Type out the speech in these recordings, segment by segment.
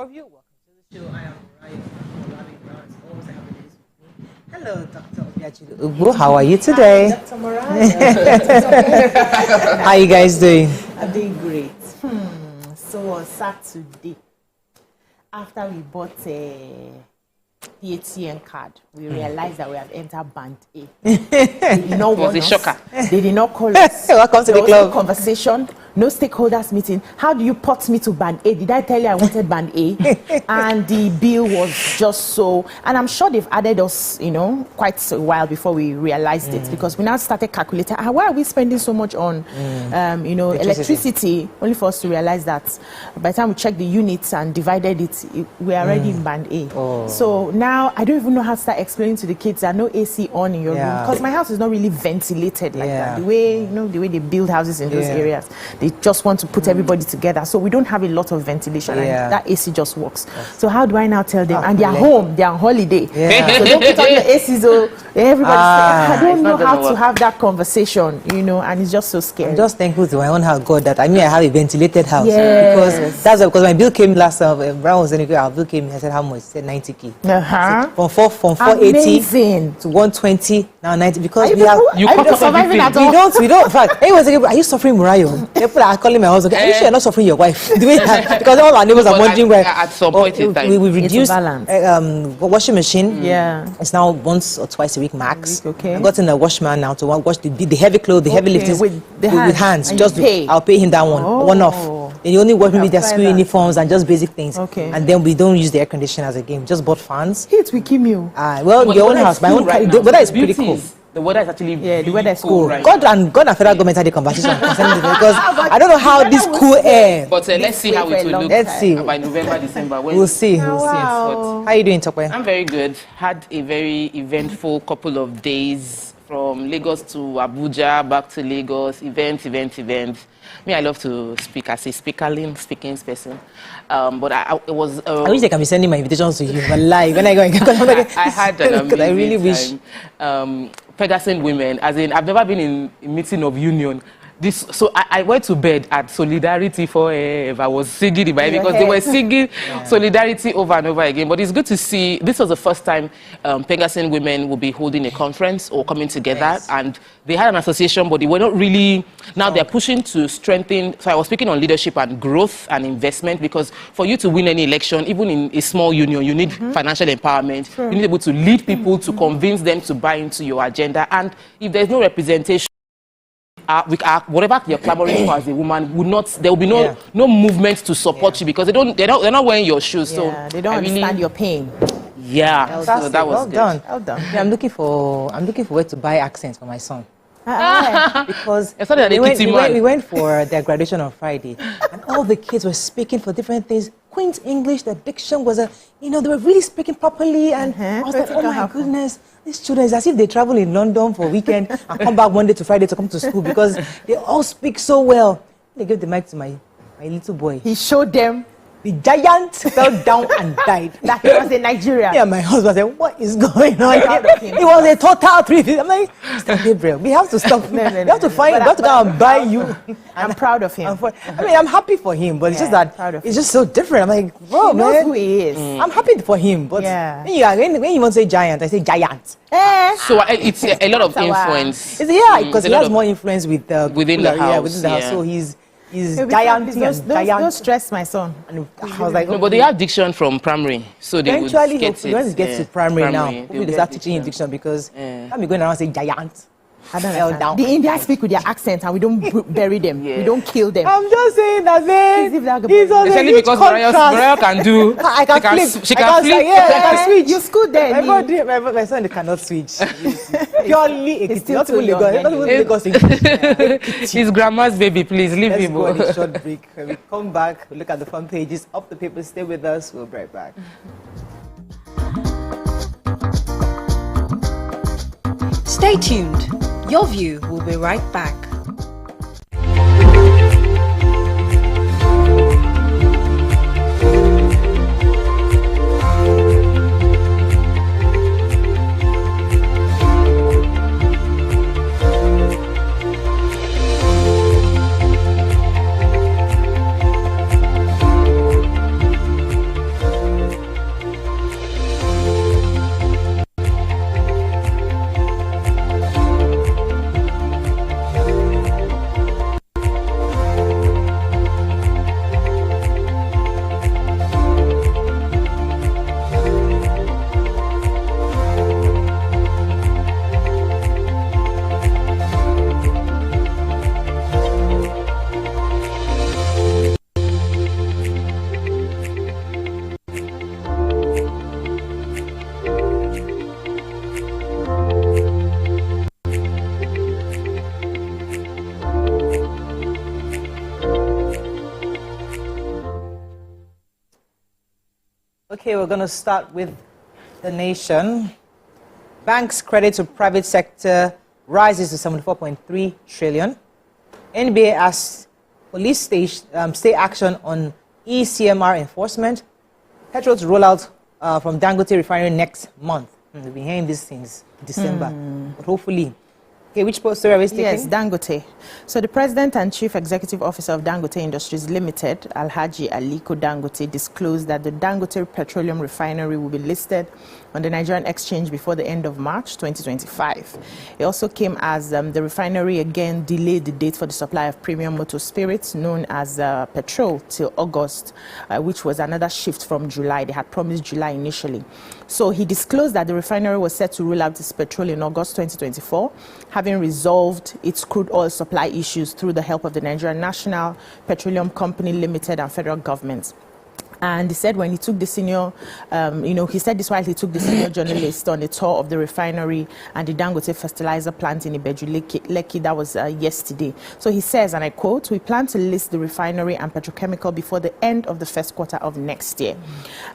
of you. Welcome to the show. I am Ryan. Always have with me. Hello, Dr. Obiachilu. How are you today? Hi, Dr. Mariah. How are you guys doing? I'm doing great. So on Saturday, after we bought a ATM card, we realized that we have entered band A. They did not want was a shocker. They did not call us. Welcome to the There was club. no conversation, no stakeholders meeting. How do you put me to band A? Did I tell you I wanted band A? And the bill was just so. And I'm sure they've added us, quite a while before we realized it, because we now started calculating. Why are we spending so much on, electricity? Only for us to realize that by the time we checked the units and divided it, we are already in band A. Oh. So now I don't even know how to start explaining to the kids that no AC on in your room, because my house is not really ventilated like that. The way the way they build houses in those areas, they just want to put everybody together. So we don't have a lot of ventilation, and that AC just works. So how do I now tell them? And they're home, they're on holiday. So don't put on your AC. So everybody I don't know how to have that conversation, and it's just so scary. I'm just thankful to my own house, God, that I have a ventilated house. Because my bill came last Brown was in our bill came. I said how much? He said 90K. So from 480 to 120 now 90 because we have surviving at all. We don't. In fact, anyone say, are you suffering, Mariah? People are calling my husband. Are you sure you're not suffering your wife? Because all our neighbors are wondering where. At some point in time, we reduced washing machine. It's now once or twice a week max. I got in a washman now to wash the heavy clothes, the heavy lifting with hands. I'll pay him that one off. And you only wash maybe their school uniforms and just basic things. And then we don't use the air conditioners again. Just bought fans. Heat will kill you. Well, your own house, my own. The weather is pretty cool. The weather is actually the weather is cool. Right God and federal government had a conversation concerning this because I don't know how this cool air. But let's see how it will look. Let's see. By November, December. We'll see. Wow. How are you doing, Tokwe? I'm very good. Had a very eventful couple of days from Lagos to Abuja, back to Lagos. Events. Me, I love to speak as a speaking person. But it was. I wish they can be sending my invitations to you, but live when I go. I had an amazing I really wish. Pegasus women, as in I've never been in a meeting of union. So I went to bed at Solidarity forever. I was singing in my because they were singing Solidarity over and over again. But it's good to see. This was the first time Pegasus women will be holding a conference or coming together, and they had an association, but they were not really. Now they're pushing to strengthen. So I was speaking on leadership and growth and investment, because for you to win any election, even in a small union, you need financial empowerment. You need to be able to lead people, to convince them to buy into your agenda. And if there's no representation, whatever you're clamoring for as a woman, there will be no movement to support you, because they're not wearing your shoes. So they don't understand your pain. Yeah, so that was well good. done. Yeah, I'm looking for where to buy accents for my son. Because we went for their graduation on Friday, and all the kids were speaking for different things. Queen's English, the diction was they were really speaking properly, and I was like, oh my goodness, these children, it's as if they travel in London for a weekend and come back Monday to Friday to come to school, because they all speak so well. They gave the mic to my little boy. He showed them. The giant fell down and died. That he was in Nigeria. Yeah, my husband said, what is going on? It was a total 350. I'm like, Mr. Gabriel, we have to stop. We have to go and buy you. I'm proud of him. I'm happy for him, but it's just that it's just so different. I'm like, bro, he knows who he is. I'm happy for him, but when you want to say giant, I say giant. So it's a lot of influence. Because he has more influence within the house. So he's giant. Don't stress my son. And I was like, but they have diction from primary, so they eventually would get once he gets to primary now, they start teaching him diction, because I'm going around saying giant. The Indians speak with their accent, and we don't bury them. We don't kill them. I'm just saying that, man. Especially because Mariah can do. I can flip. She can flip. I can switch. You school there. My son cannot switch. Purely not even Lagos English. His grandma's baby. Please leave him. Let's go on a short break. When we come back, we'll look at the front pages of the paper. Stay with us. We'll be right back. Stay tuned. Your View will be right back. Okay, we're going to start with the nation. Banks' credit to private sector rises to 74.3 trillion. NBA asks police stay action on ECMR enforcement. Petrol to roll out from Dangote refinery next month. We've been hearing these things in December, but hopefully. Okay, which story are we taking? Yes, Dangote. So the President and Chief Executive Officer of Dangote Industries Limited, Alhaji Aliko Dangote, disclosed that the Dangote Petroleum Refinery will be listed on the Nigerian exchange before the end of March 2025. It also came as the refinery again delayed the date for the supply of premium motor spirits known as petrol till August, which was another shift from July. They had promised July initially. So he disclosed that the refinery was set to roll out its petrol in August 2024, having resolved its crude oil supply issues through the help of the Nigerian National Petroleum Company Limited and federal government. And he said when he took the senior, he said this while he took the senior journalist on a tour of the refinery and the Dangote fertilizer plant in Ibeju Lekki. That was yesterday. So he says, and I quote, "We plan to list the refinery and petrochemical before the end of the first quarter of next year."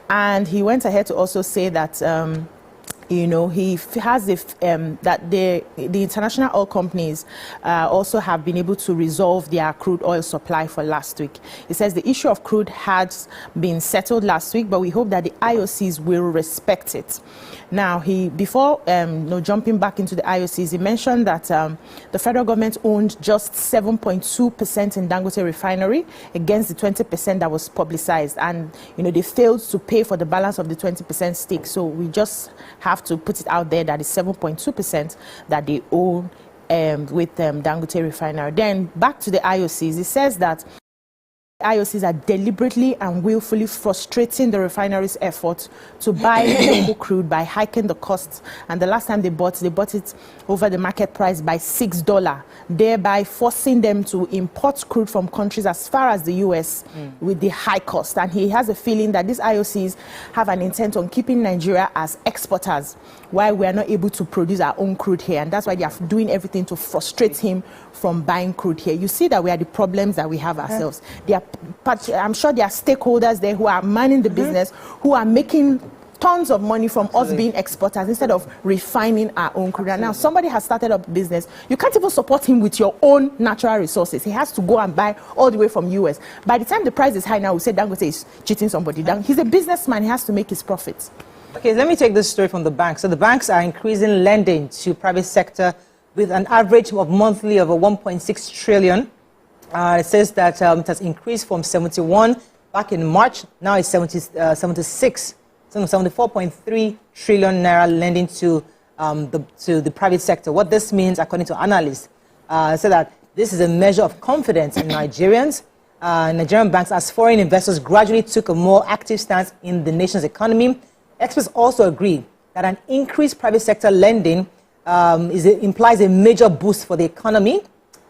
And he went ahead to also say that he has that the international oil companies also have been able to resolve their crude oil supply for last week. He says the issue of crude has been settled last week, but we hope that the IOCs will respect it. Now, before jumping back into the IOCs, he mentioned that the federal government owned just 7.2% in Dangote Refinery against the 20% that was publicized, and they failed to pay for the balance of the 20% stake. So we just have to put it out there that it's 7.2% that they own with Dangote Refinery. Then back to the IOCs, it says that IOCs are deliberately and willfully frustrating the refinery's effort to buy local crude by hiking the costs. And the last time they bought it over the market price by $6, thereby forcing them to import crude from countries as far as the US with the high cost. And he has a feeling that these IOCs have an intent on keeping Nigeria as exporters while we are not able to produce our own crude here. And that's why they are doing everything to frustrate him from buying crude here. You see that we are the problems that we have ourselves. I'm sure there are stakeholders there who are manning the business, who are making tons of money from us being exporters instead of refining our own crude. And now somebody has started up business. You can't even support him with your own natural resources. He has to go and buy all the way from US. By the time the price is high now, we say Dangote is cheating somebody down. He's a businessman. He has to make his profits. Okay, let me take this story from the banks. So the banks are increasing lending to private sector with an average of monthly of 1.6 trillion. It says that it has increased from 71 back in March. Now it's 74.3 trillion naira lending to the private sector. What this means, according to analysts, say that this is a measure of confidence in Nigerians. Nigerian banks, as foreign investors gradually took a more active stance in the nation's economy. Experts also agree that an increased private sector lending implies a major boost for the economy,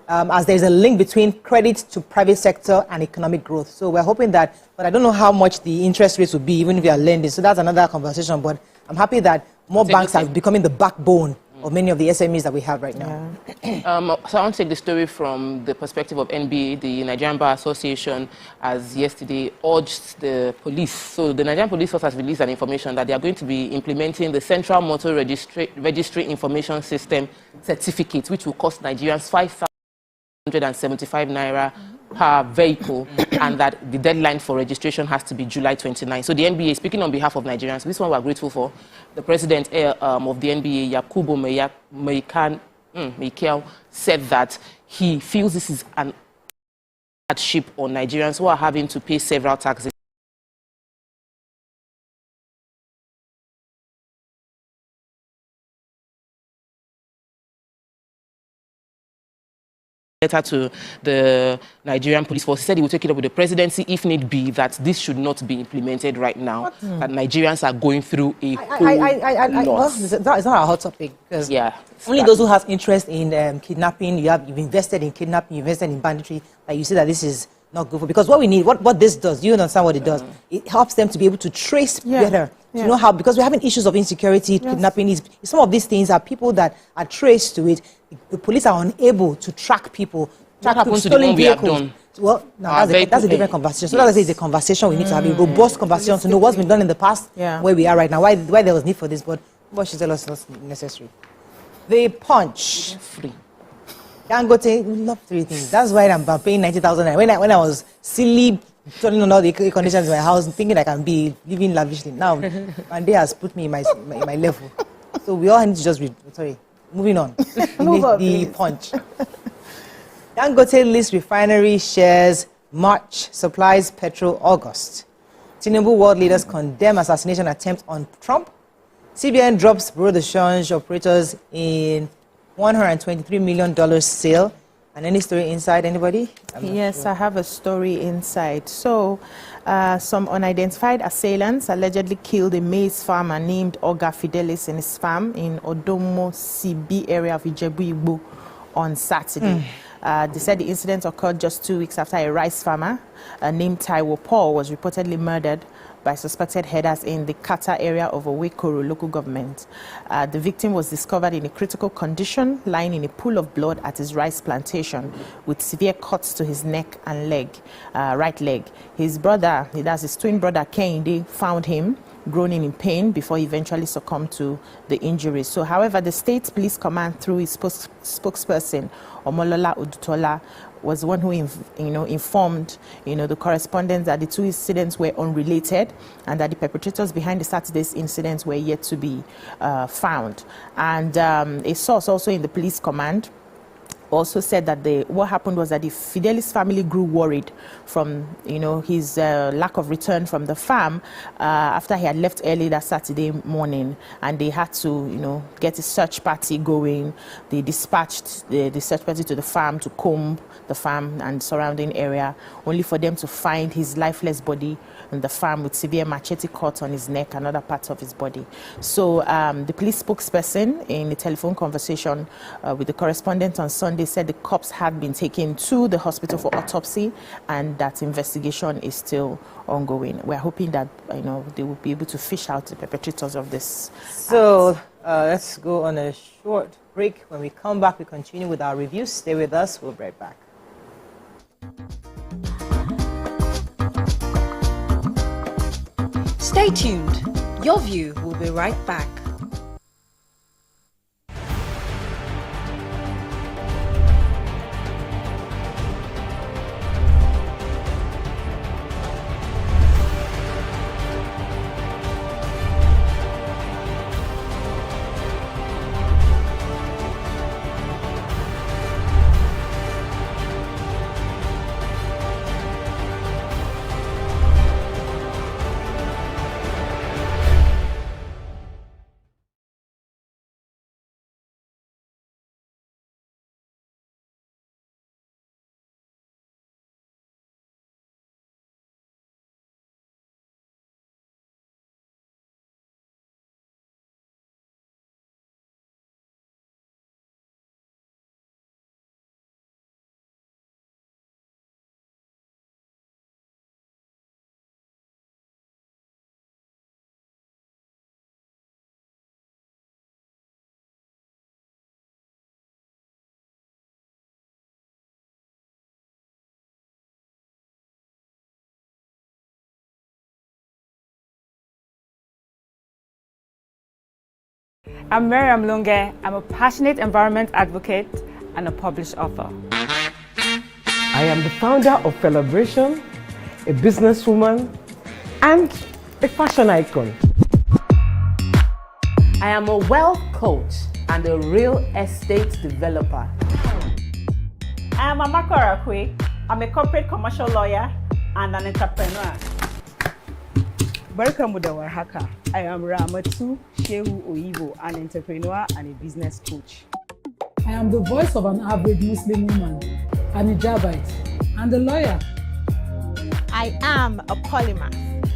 as there's a link between credit to private sector and economic growth. So we're hoping that, but I don't know how much the interest rates will be, even if you are lending. So that's another conversation. But I'm happy that more banks are becoming the backbone of many of the SMEs that we have right now. So I want to take the story from the perspective of NBA. The Nigerian Bar Association, as yesterday, urged the police. So the Nigerian Police Force has released an information that they are going to be implementing the Central Motor Registry Information System certificate, which will cost Nigerians 5,175 naira per vehicle, and that the deadline for registration has to be July 29. So the NBA, speaking on behalf of Nigerians, this one we're grateful for. The president of the NBA, Yakubu Meikel, said that he feels this is an hardship on Nigerians who are having to pay several taxes. Letter to the Nigerian Police Force. He said he will take it up with the presidency if need be, that this should not be implemented right now, that Nigerians are going through a well, it's not a hot topic, because only those who have interest in kidnapping, you've invested in kidnapping, you've invested in banditry, that you see that this is not good for, because what we need, what this does, you understand what it does, it helps them to be able to trace better. You know how, because we're having issues of insecurity, kidnapping, some of these things are people that are traced to it. The police are unable to track people, track people, stolen vehicles. Well, now that's a different conversation. So that's a conversation we need to have, a robust conversation to know what's been done in the past, where we are right now, why there was need for this, but what she tell us was necessary. The Punch. Free. Dangote, we love 3 things. That's why I'm paying 90,000. When I was silly, turning on all the conditions in my house, thinking I can be living lavishly. Now, and they has put me in my level. So we all need to just read. Sorry, moving on. The Punch. Dangote lists refinery shares March, supplies petrol August. Tinubu world leaders condemn assassination attempt on Trump. CBN drops Bureau de Change operators in $123 million sale. And any story inside, anybody? Yes, sure. I have a story inside. So, some unidentified assailants allegedly killed a maize farmer named Oga Fidelis in his farm in Odomo CB area of Ijebu-Igbo on Saturday. They said the incident occurred just 2 weeks after a rice farmer named Taiwo Paul was reportedly murdered by suspected headers in the Kata area of Owekoro local government. The victim was discovered in a critical condition, lying in a pool of blood at his rice plantation with severe cuts to his neck and leg, right leg. His brother, that's his twin brother, Kehinde, found him groaning in pain before he eventually succumbed to the injuries. So, however, the State Police Command, through its spokesperson, Omolola Odutola, was the one who informed the correspondents that the 2 incidents were unrelated and that the perpetrators behind the Saturday's incidents were yet to be found. And a source also in the police command also said that what happened was that the Fidelis family grew worried from his lack of return from the farm after he had left early that Saturday morning, and they had to get a search party going. They dispatched the search party to the farm to comb the farm and surrounding area, only for them to find his lifeless body in the farm with severe machete cuts on his neck and other parts of his body. So the police spokesperson, in a telephone conversation with the correspondent on Sunday, said the corpse had been taken to the hospital for autopsy and that investigation is still ongoing. We're hoping that they will be able to fish out the perpetrators of this. So let's go on a short break. When we come back, we continue with our reviews. Stay with us. We'll be right back. Stay tuned. Your View will be right back. I'm Miriam Lunge. I'm a passionate environment advocate and a published author. I am the founder of Celebration, a businesswoman, and a fashion icon. I am a wealth coach and a real estate developer. I am Amako Arakwe. I'm a corporate commercial lawyer and an entrepreneur. Barkamu da warhaka. I am Ramatu Shehu Oyibo, an entrepreneur and a business coach. I am the voice of an average Muslim woman, an hijabite, and a lawyer. I am a polymath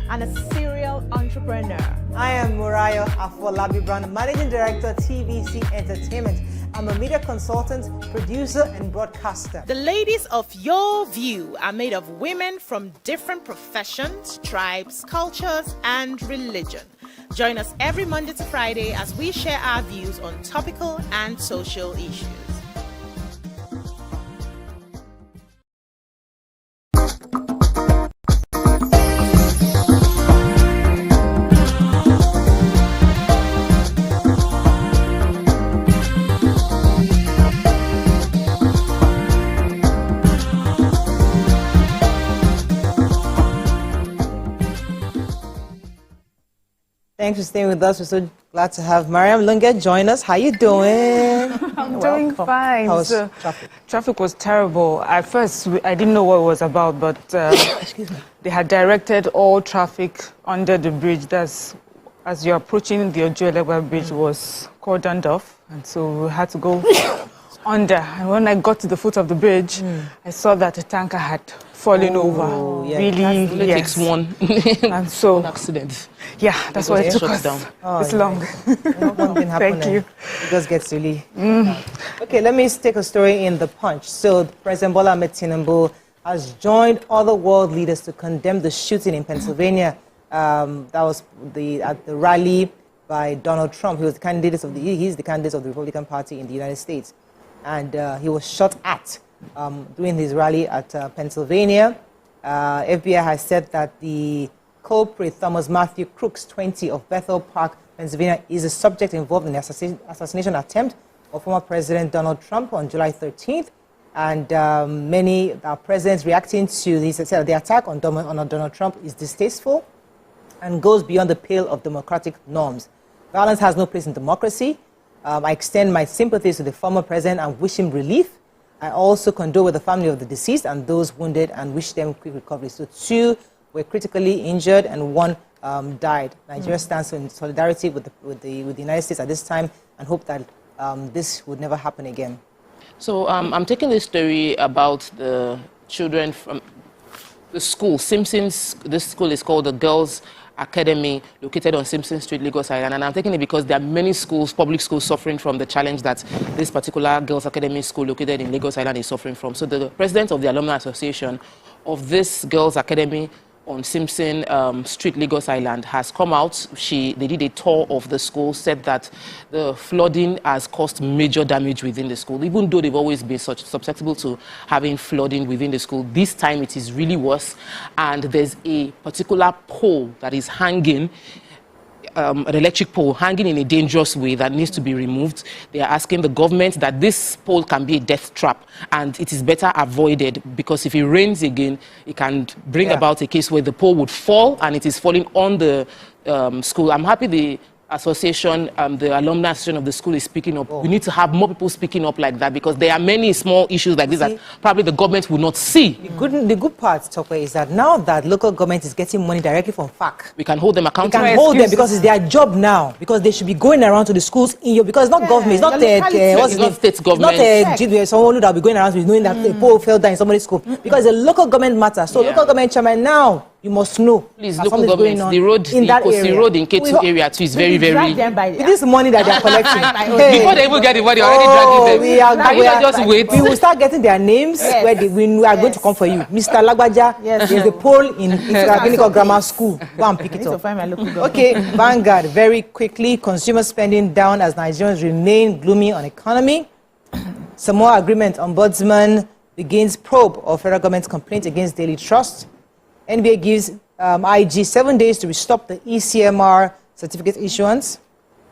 and a serial entrepreneur. I am Murayo Afolabi Brown, Managing Director, TVC Entertainment. I'm a media consultant, producer, and broadcaster. The ladies of Your View are made of women from different professions, tribes, cultures, and religion. Join us every Monday to Friday as we share our views on topical and social issues. Thanks for staying with us. We're so glad to have Mariam Lunga join us. How you doing? I'm doing fine. How's traffic? Traffic was terrible. At first, I didn't know what it was about, but they had directed all traffic under the bridge. That's as you're approaching the Ojuelegba bridge was cordoned off, and so we had to go under. And when I got to the foot of the bridge, I saw that a tanker had fallen over. Yeah. Really, it takes one. And so, one accident. Yeah, that's why it took us this long. One thing happened. Thank you. It just gets really. Okay, let me take a story in the Punch. So, President Bola Ahmed Tinubu has joined other world leaders to condemn the shooting in Pennsylvania. That was at the rally by Donald Trump. He was the candidate of he's the candidate of the Republican Party in the United States, and he was shot at during his rally at Pennsylvania. FBI has said that the culprit, Thomas Matthew Crooks, 20, of Bethel Park, Pennsylvania, is a subject involved in the assassination attempt of former President Donald Trump on July 13th. And many presidents reacting to the attack on Donald Trump is distasteful and goes beyond the pale of democratic norms. Violence has no place in democracy. I extend my sympathies to the former president and wish him relief. I also condole with the family of the deceased and those wounded and wish them quick recovery. So 2 were critically injured and 1 died. Nigeria stands in solidarity with the United States at this time and hope that this would never happen again. So I'm taking this story about the children from the school, Simpsons. This school is called the Girls Academy, located on Simpson Street, Lagos Island. And I'm taking it because there are many schools, public schools, suffering from the challenge that this particular Girls Academy school located in Lagos Island is suffering from. So the president of the Alumni Association of this Girls Academy on Simpson Street, Lagos Island, has come out. They did a tour of the school, said that the flooding has caused major damage within the school, even though they've always been susceptible to having flooding within the school. This time it is really worse, and there's a particular pole that is hanging, an electric pole hanging in a dangerous way that needs to be removed. They are asking the government that this pole can be a death trap and it is better avoided, because if it rains again, it can bring about a case where the pole would fall and it is falling on the school. I'm happy the association, the alumni association of the school is speaking up. We need to have more people speaking up like that, because there are many small issues like this that probably the government will not see. The good part, Tokwe, is that now that local government is getting money directly from FAC, we can hold them accountable. We can hold them because it's their job now, because they should be going around to the schools because it's not government, it's not state government. It's not someone that will be going around knowing that the pole fell down in somebody's school, because the local government matters. So local government chairman, now you must know. Please, local government, the road in K2 area too is very, very. With this money that they are collecting, before they even get the money, already dragging them. We are just wait. We will start getting their names where we are going to come for you. Mr. Lagbaja, there's a poll in Rabbinical Grammar School. Go and pick it up. Okay, Vanguard, very quickly. Consumer spending down as Nigerians remain gloomy on economy. Some more agreement. Ombudsman begins probe of federal government's complaint against Daily Trust. NBA gives IG 7 days to stop the ECMR certificate issuance.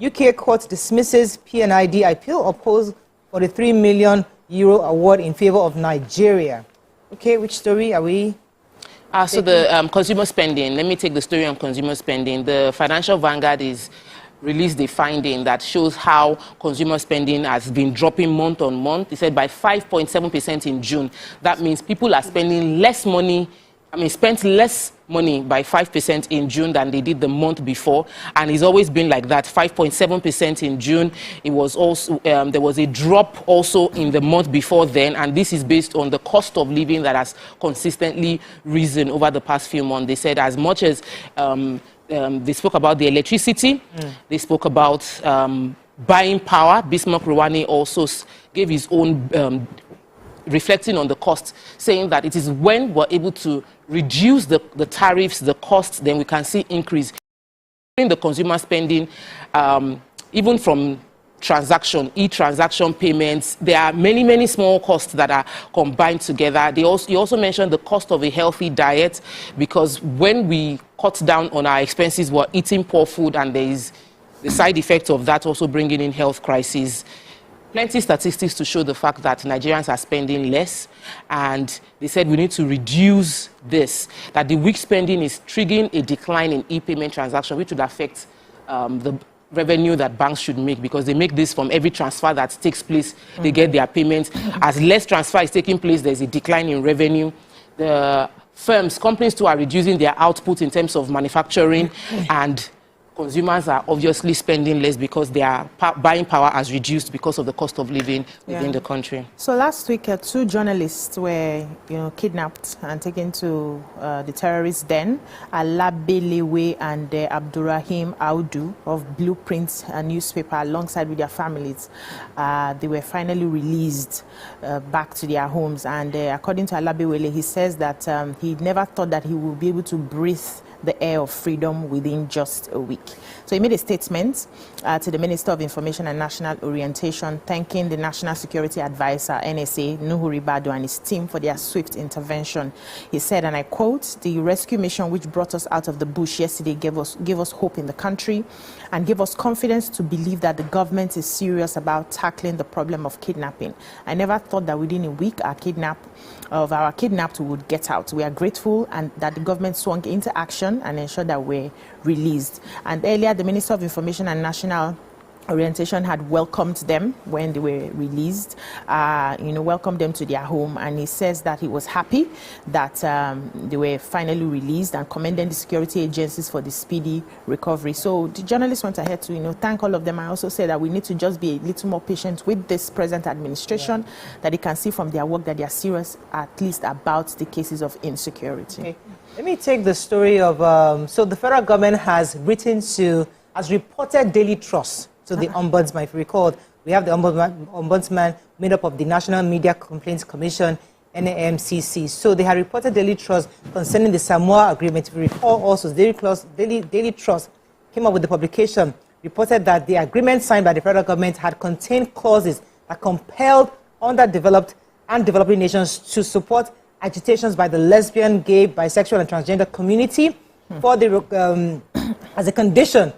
UK court dismisses PNID appeal, opposes €43 million award in favor of Nigeria. Okay, which story are we? So the consumer spending. Let me take the story on consumer spending. The Financial Vanguard is released a finding that shows how consumer spending has been dropping month on month. It said by 5.7% in June. That means people are spending less money. Spent less money by 5% in June than they did the month before, and it's always been like that. 5.7% in June. It was also there was a drop also in the month before then, and this is based on the cost of living that has consistently risen over the past few months. They said as much as they spoke about the electricity, they spoke about buying power. Bismarck Rwani also gave his own. Reflecting on the cost, saying that it is when we're able to reduce the tariffs, the costs, then we can see increase in the consumer spending, even from e-transaction payments. There are many small costs that are combined together. You also mentioned the cost of a healthy diet, because when we cut down on our expenses, we're eating poor food, and there is the side effect of that also bringing in health crises. Plenty statistics to show the fact that Nigerians are spending less, and they said we need to reduce this, that the weak spending is triggering a decline in e-payment transaction, which would affect the revenue that banks should make, because they make this from every transfer that takes place. They get their payments. As less transfer is taking place, there's a decline in revenue. The companies too are reducing their output in terms of manufacturing, and consumers are obviously spending less because their buying power has reduced because of the cost of living within the country. So last week, 2 journalists were, kidnapped and taken to the terrorist den. Alabelewe and Abdurrahim Audu of Blueprint newspaper, alongside with their families. They were finally released back to their homes. And according to Alabelewe, he says that he never thought that he would be able to breathe the air of freedom within just a week. So he made a statement to the Minister of Information and National Orientation, thanking the National Security Advisor, NSA, Nuhu Ribadu, and his team for their swift intervention. He said, and I quote, "The rescue mission which brought us out of the bush yesterday gave us hope in the country and gave us confidence to believe that the government is serious about tackling the problem of kidnapping. I never thought that within a week our kidnapped would get out. We are grateful and that the government swung into action and ensured that we're released." And earlier, the Minister of Information and National Orientation had welcomed them when they were released, welcomed them to their home, and he says that he was happy that they were finally released and commended the security agencies for the speedy recovery. So the journalists went ahead to thank all of them. I also say that we need to just be a little more patient with this present administration, that they can see from their work that they are serious at least about the cases of insecurity. Okay. Let me take the story of, so the federal government has reported daily trust to the Ombudsman. If you recall, we have the Ombudsman made up of the National Media Complaints Commission, NAMCC. So they had reported daily trust concerning the Samoa Agreement. If you recall also, Daily Trust came up with the publication, reported that the agreement signed by the federal government had contained clauses that compelled underdeveloped and developing nations to support agitations by the lesbian, gay, bisexual, and transgender community for the as a condition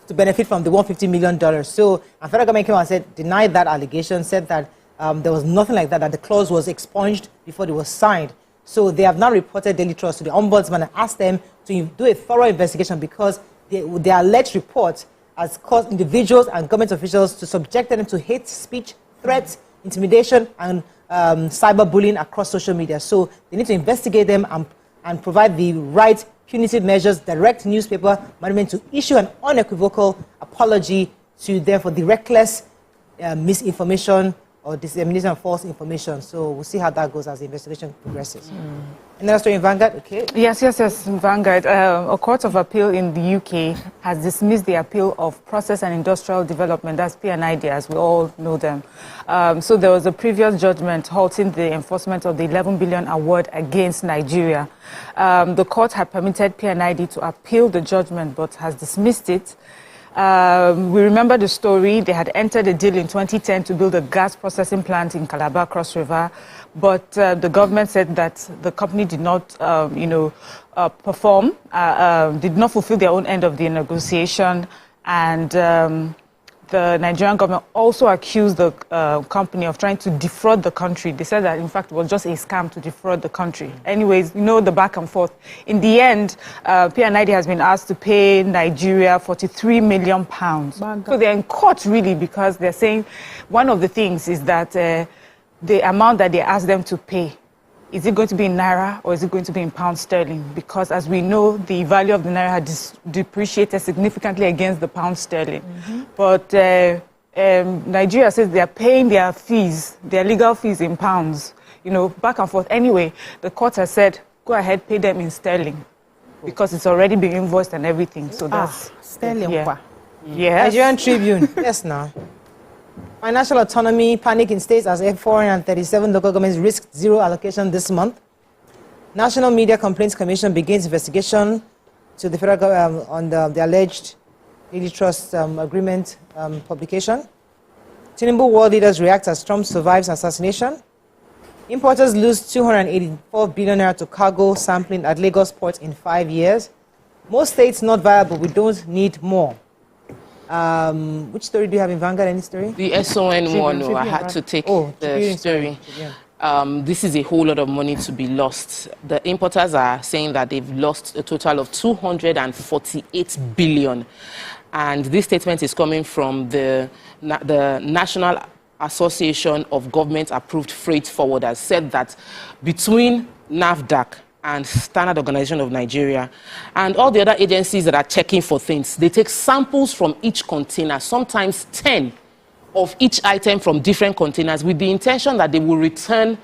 to benefit from the $150 million. So the federal government came out and said, denied that allegation, said that there was nothing like that, that the clause was expunged before it was signed. So they have now reported daily trust to the Ombudsman and asked them to do a thorough investigation because their alleged report has caused individuals and government officials to subject them to hate speech, threats, intimidation, and cyberbullying across social media. So they need to investigate them and provide the right punitive measures, direct newspaper management to issue an unequivocal apology to them for the reckless misinformation or dissemination of false information. So we'll see how that goes as the investigation progresses. Another story in Vanguard? Okay. Yes, Vanguard. A court of appeal in the UK has dismissed the appeal of Process and Industrial Development, that's P&ID, as we all know them. So there was a previous judgment halting the enforcement of the 11 billion award against Nigeria. The court had permitted P&ID to appeal the judgment but has dismissed it. We remember the story. They had entered a deal in 2010 to build a gas processing plant in Calabar, Cross River, but the government said that the company did not, perform, did not fulfill their own end of the negotiation, and the Nigerian government also accused the company of trying to defraud the country. They said that, in fact, it was just a scam to defraud the country. Anyways, the back and forth. In the end, P&ID has been asked to pay Nigeria £43 million. So they're in court, really, because they're saying one of the things is that the amount that they asked them to pay, is it going to be in Naira or is it going to be in pound sterling? Because as we know, the value of the Naira had depreciated significantly against the pound sterling. But Nigeria says they are paying their fees, their legal fees in pounds, back and forth. Anyway, the court has said, go ahead, pay them in sterling because it's already been invoiced and everything. So that's sterling. Yeah. Yes. Nigerian Tribune. Yes, now. Financial autonomy, panic in states as 437 local governments risked zero allocation this month. National Media Complaints Commission begins investigation to the federal government on the alleged Daily Trust agreement publication. Tinubu world leaders react as Trump survives assassination. Importers lose 284 billion naira to cargo sampling at Lagos port in 5 years. Most states not viable. We don't need more. Which story do you have in Vanguard? Any story? The SON one. I had to take the story. This is a whole lot of money to be lost. The importers are saying that they've lost a total of 248 billion. And this statement is coming from the National Association of Government-Approved Freight Forwarders, said that between NAFDAC and Standard Organization of Nigeria and all the other agencies that are checking for things, they take samples from each container, sometimes 10 of each item from different containers, with the intention that they will return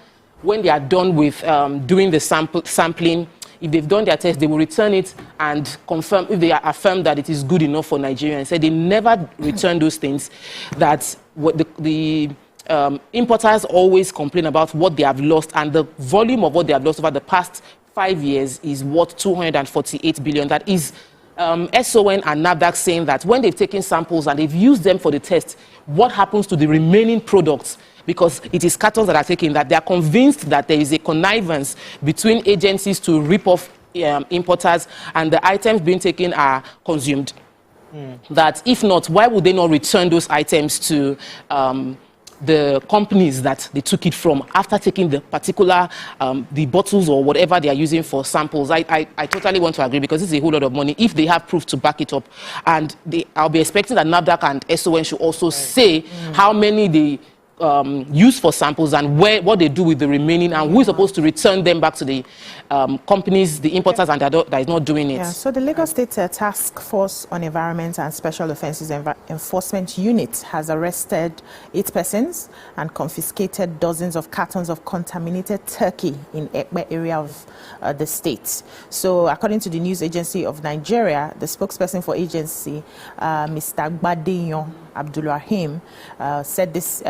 when they are done with doing the sampling. If they've done their test, they will return it and confirm if they affirm that it is good enough for Nigeria. And say they never return those things. That what the importers always complain about what they have lost, and the volume of what they have lost over the past 5 years is worth 248 billion. That is SON and NAFDAC saying that when they've taken samples and they've used them for the test, what happens to the remaining products? Because it is cattle that are taken, that they are convinced that there is a connivance between agencies to rip off importers, and the items being taken are consumed. That if not, why would they not return those items to the companies that they took it from after taking the particular, the bottles or whatever they are using for samples? I totally want to agree, because it's a whole lot of money if they have proof to back it up. And I'll be expecting that NAFDAC and SON should also say how many they used for samples and what they do with the remaining, and who is supposed to return them back to the companies, the importers, and that is not doing it. Yeah, so the Lagos State Task Force on Environment and Special Offences Enforcement Unit has arrested 8 persons and confiscated dozens of cartons of contaminated turkey in Ekpe area of the state. So according to the news agency of Nigeria, the spokesperson for agency, Mr. Gbadeyon Abdulrahim, said this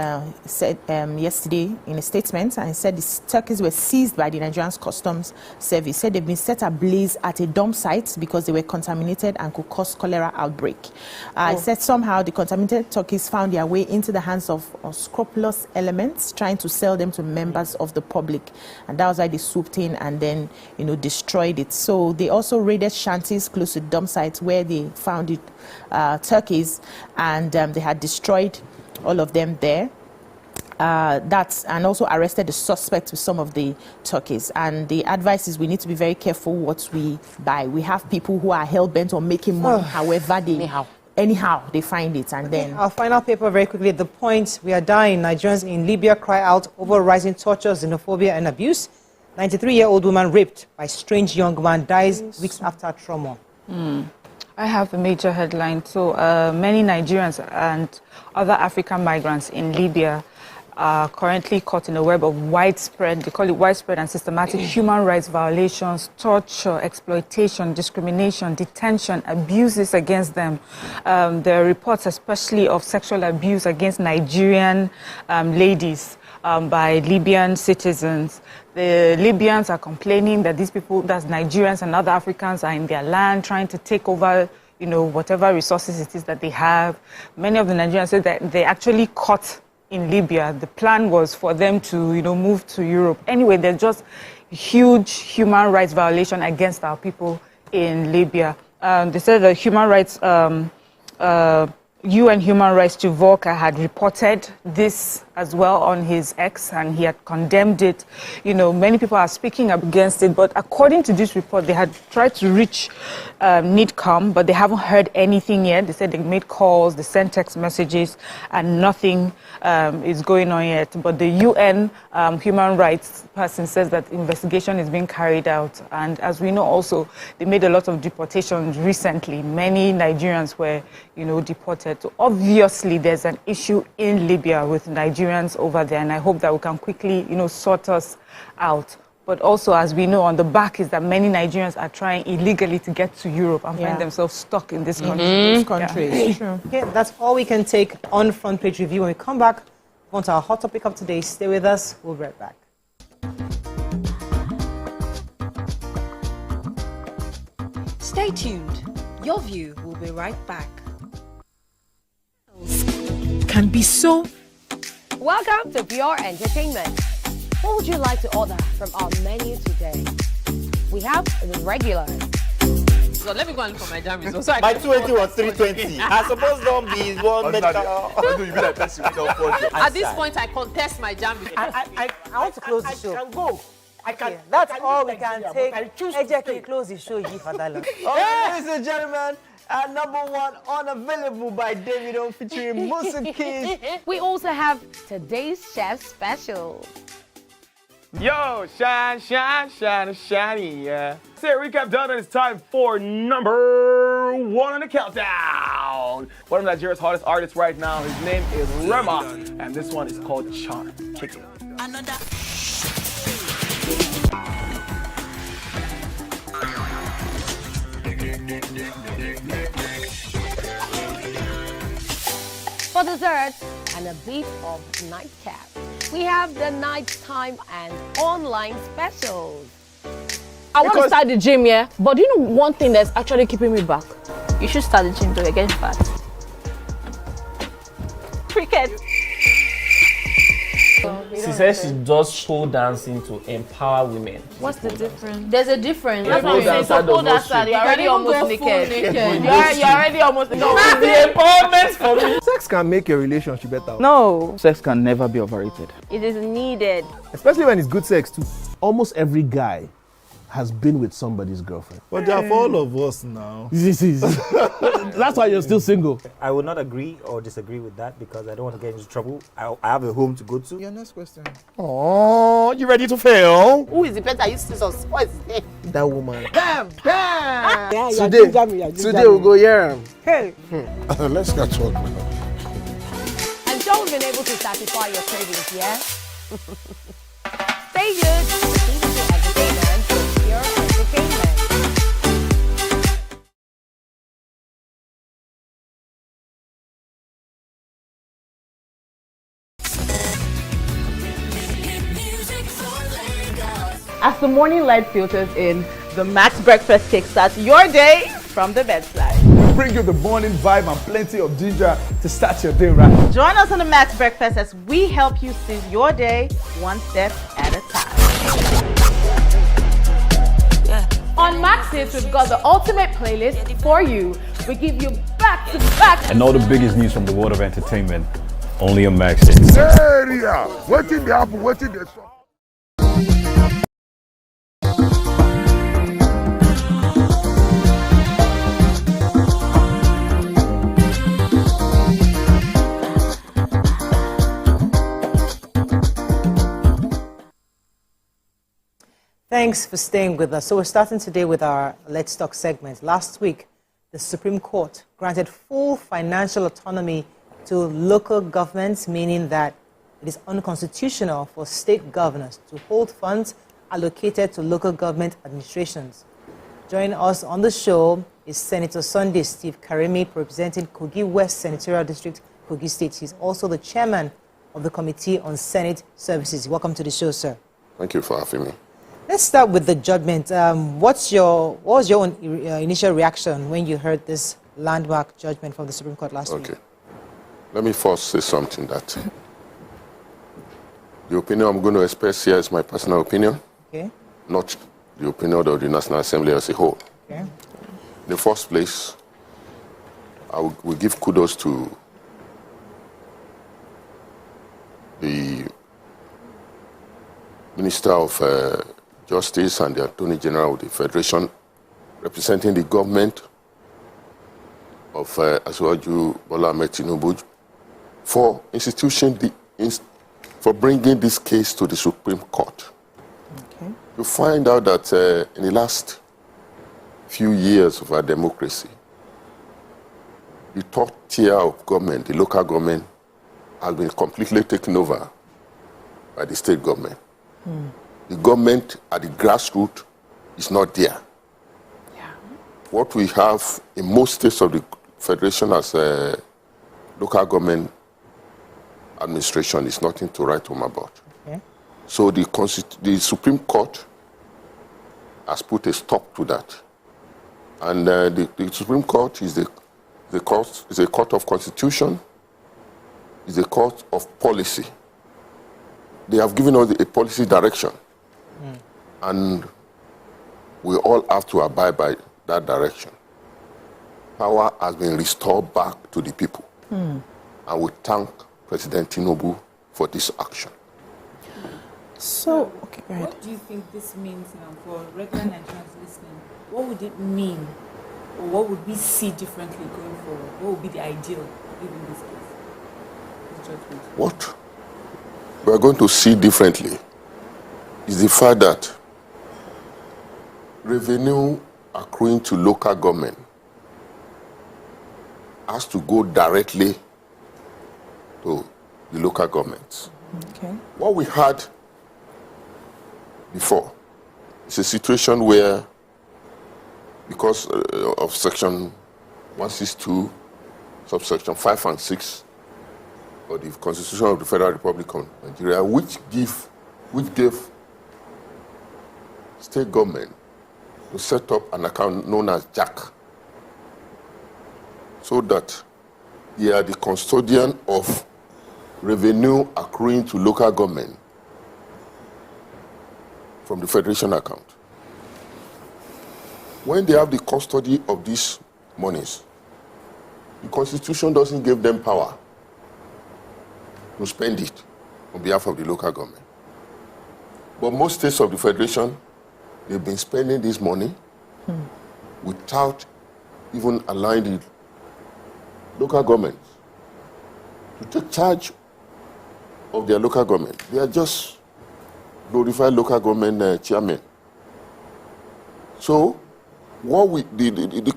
yesterday in a statement, and he said the turkeys were seized by the Nigerian Customs Service. Said they've been set ablaze at a dump site because they were contaminated and could cause cholera outbreak. He said somehow the contaminated turkeys found their way into the hands of unscrupulous elements trying to sell them to members of the public, and that was why they swooped in and then destroyed it. So they also raided shanties close to dump sites where they found it, turkeys, and they had destroyed all of them there. And also arrested the suspect with some of the turkeys. And the advice is we need to be very careful what we buy. We have people who are hell-bent on making money, however they... Anyhow, they find it, and then... Our final paper, very quickly, the point: we are dying. Nigerians in Libya cry out over rising torture, xenophobia, and abuse. 93-year-old woman raped by strange young man dies weeks after trauma. I have a major headline. So many Nigerians and other African migrants in Libya are currently caught in a web of widespread, they call it widespread and systematic human rights violations, torture, exploitation, discrimination, detention, abuses against them. There are reports especially of sexual abuse against Nigerian ladies by Libyan citizens. The Libyans are complaining that these people, that's Nigerians and other Africans, are in their land trying to take over, whatever resources it is that they have. Many of the Nigerians say that they actually caught in Libya. The plan was for them to, move to Europe. Anyway, there's just huge human rights violation against our people in Libya. They said the human rights, UN Human Rights to Volker had reported this as well on his X, and he had condemned it. Many people are speaking against it, but according to this report, they had tried to reach NIDCOM, but they haven't heard anything yet. They said they made calls, they sent text messages, and nothing is going on yet. But the UN human rights person says that investigation is being carried out. And as we know also, they made a lot of deportations recently. Many Nigerians were, deported. So obviously there's an issue in Libya with Nigerians over there, and I hope that we can quickly, sort us out. But also, as we know, on the back is that many Nigerians are trying illegally to get to Europe and find themselves stuck in this country. Okay, that's all we can take on Front Page Review. When we come back, on to our hot topic of today. Stay with us. We'll be right back. Stay tuned. Your View will be right back. Can be so. Welcome to Pure Entertainment. What would you like to order from our menu today? We have the regular. So let me go and look for my jam results. So my 220 was 320. I suppose don't be one medical. At this point, I contest my jam results. I want to close the show. I can go. I can. That's all we can take. Ejeki, close the show. Ladies and gentlemen, And number 1, Unavailable by Davido featuring Musukis. We also have today's chef special. Yo, shine, shine, shine, shiny, yeah. Say recap done, and it's time for number 1 on the countdown. One of Nigeria's hottest artists right now, his name is Rema, and this one is called Charm. Kick it. For dessert and a bit of nightcap, we have the nighttime and online specials. I want to start the gym, yeah? But do you know one thing that's actually keeping me back? You should start the gym to get getting fat. Cricket. She says she does pole dancing to empower women. What's the difference? There's a difference. That's what I'm saying. So pole dancer, you're already almost naked. You're already almost naked. No, it's the empowerment for me. Sex can make your relationship better. No. Sex can never be overrated. It is needed. Especially when it's good sex too. Almost every guy has been with somebody's girlfriend. But they are for all of us now. That's why you're still single. I would not agree or disagree with that because I don't want to get into trouble. I have a home to go to. Your next question. Oh, you ready to fail? Who is the better? You scissors. What is his name? That woman. Bam! Bam! Yeah, today we'll go here. Hey. Let's get to work now. I'm sure we've been able to satisfy your cravings, yeah? Stay good. TVC Entertainment for pure entertainment. As the morning light filters in, the Max Breakfast kickstarts your day from the bedside. We bring you the morning vibe and plenty of ginger to start your day right. Join us on the Max Breakfast as we help you seize your day one step at a time. On Max Hits, we've got the ultimate playlist for you. We give you back-to-back. And all the biggest news from the world of entertainment, only on Max Hits. Area! What did they happen? What did they say? Thanks for staying with us. So we're starting today with our Let's Talk segment. Last week, the Supreme Court granted full financial autonomy to local governments, meaning that it is unconstitutional for state governors to hold funds allocated to local government administrations. Joining us on the show is Senator Sunday Stevie Karimu, representing Kogi West Senatorial District, Kogi State. He's also the chairman of the Committee on Senate Services. Welcome to the show, sir. Thank you for having me. Let's start with the judgment. What was your initial reaction when you heard this landmark judgment from the Supreme Court last week? Okay. Let me first say something that the opinion I'm going to express here is my personal opinion, okay, not the opinion of the National Assembly as a whole. Okay. In the first place, I will give kudos to the Minister of Justice and the Attorney General of the Federation, representing the government of Asiwaju Bola Ahmed Tinubu, for for bringing this case to the Supreme Court. Okay. You find out that in the last few years of our democracy, the top tier of government, the local government, has been completely taken over by the state government. The government at the grassroots is not there. Yeah. What we have in most states of the Federation as a local government administration is nothing to write home about. Okay. So the Supreme Court has put a stop to that. And the Supreme Court is a court of constitution, is a court of policy. They have given us a policy direction. And we all have to abide by that direction. Power has been restored back to the people. And we thank President Tinubu for this action. So, okay, what do you think this means now for regular Nigerians listening? What would it mean Or what would we see differently going forward? What would be the ideal given this case? This judgment? What we are going to see differently is the fact that revenue accruing to local government has to go directly to the local governments. Okay. What we had before is a situation where, because of Section 162, subsection 5 and 6 of the Constitution of the Federal Republic of Nigeria, which gave state government to set up an account known as JAC, so that they are the custodian of revenue accruing to local government from the federation account. When they have the custody of these monies, the Constitution doesn't give them power to spend it on behalf of the local government. But most states of the federation, they've been spending this money without even allowing the local governments to take charge of their local government. They are just glorified local government chairmen. So, the